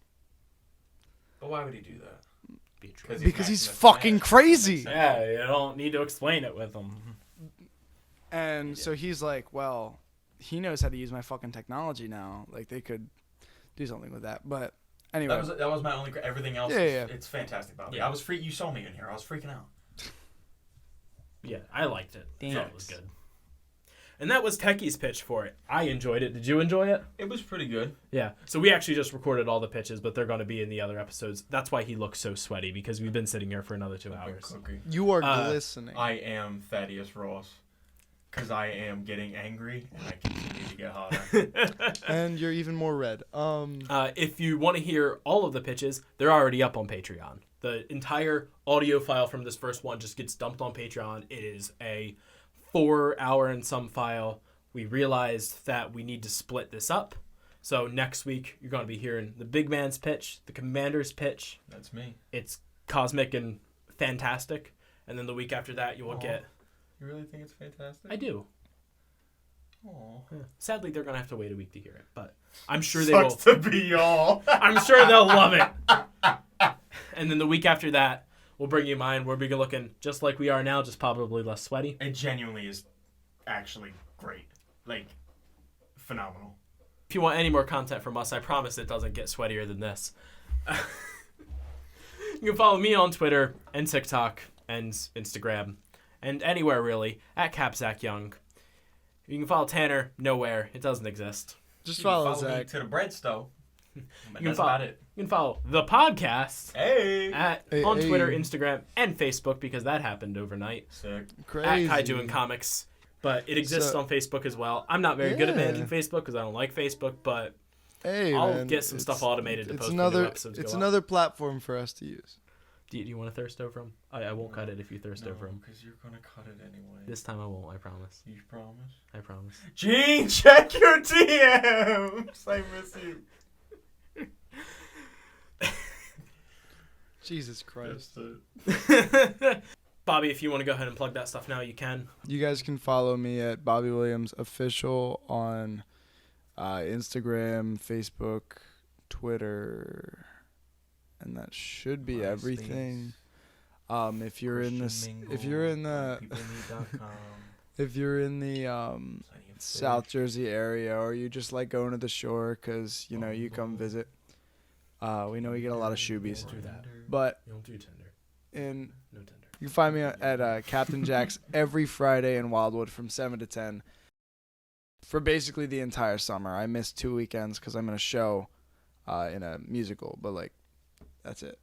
But why would he do that? Because he's Maximus fucking Max. crazy. Yeah, you don't need to explain it with him. And so he's like, well, he knows how to use my fucking technology now. Like they could do something with that. But anyway, That was my only. Everything else, Yeah. it's fantastic, Bobby. Yeah. I was You saw me in here. I was freaking out. Yeah, I liked it. I thought it was Thanks. good. And that was Techies' pitch for it. I enjoyed it. Did you enjoy it? It was pretty good. Yeah. So we actually just recorded all the pitches, but they're going to be in the other episodes. That's why he looks so sweaty, because we've been sitting here for another 2 hours. Cookie. you are glistening. I am Thaddeus Ross. Because I am getting angry and I continue to get hotter. And you're even more red. If you want to hear all of the pitches, they're already up on Patreon. The entire audio file from this first one just gets dumped on Patreon. It is a 4-hour and some file. We realized that we need to split this up. So next week, you're going to be hearing the big man's pitch, the commander's pitch. That's me. It's cosmic and fantastic. And then the week after that, you will get... You really think it's fantastic? I do. Aww. Yeah. Sadly, they're going to have to wait a week to hear it, but I'm sure they will. Sucks to be y'all. I'm sure they'll love it. And then the week after that, we'll bring you mine. We'll be looking just like we are now, just probably less sweaty. It genuinely is actually great. Like, phenomenal. If you want any more content from us, I promise it doesn't get sweatier than this. You can follow me on Twitter and TikTok and Instagram and anywhere really at CapZachYoung. You can follow Tanner nowhere. It doesn't exist. Just You follow can me Zach. to the breadstone. But can that's follow- about it. You can follow the podcast Hey. on Hey. Twitter, Instagram, and Facebook because that happened overnight. Sick. Crazy. At Kaiju and Comics. But it exists So- on Facebook as well. I'm not very good at Yeah. managing Facebook because I don't like Facebook, but Hey, I'll man, get some stuff automated to it's post another, when new episodes It's go up. another platform for us to use. Do you want to thirst over them? I won't cut it if you thirst over them. because you're going to cut it anyway. This time I won't, I promise. You promise? I promise. Gene, check your DMs. I miss you. Jesus Christ. Bobby, if you want to go ahead and plug that stuff now, you can. You guys can follow me at Bobby Williams Official on Instagram, Facebook, Twitter, and that should be everything. If you're in this, if you're in the South Jersey area, or you just like going to the shore because you know you come visit, we know we get a lot of shoobies. Do that. But You don't do Tinder. in No Tinder. you can find me at Captain Jack's every Friday in Wildwood from 7 to 10 for basically the entire summer. I missed 2 weekends because I'm in a show in a musical, but like that's it.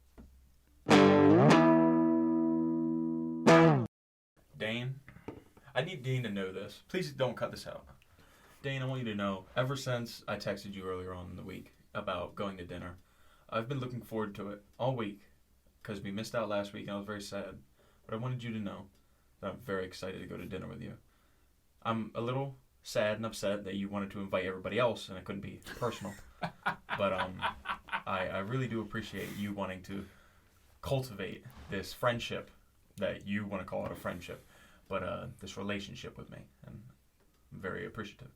Dane, I need Dane to know this. Please don't cut this out. Dane, I want you to know, ever since I texted you earlier on in the week about going to dinner, I've been looking forward to it all week because we missed out last week and I was very sad. But I wanted you to know that I'm very excited to go to dinner with you. I'm a little sad and upset that you wanted to invite everybody else and it couldn't be personal. But I really do appreciate you wanting to cultivate this friendship that you want to call it a friendship, but this relationship with me, and I'm very appreciative.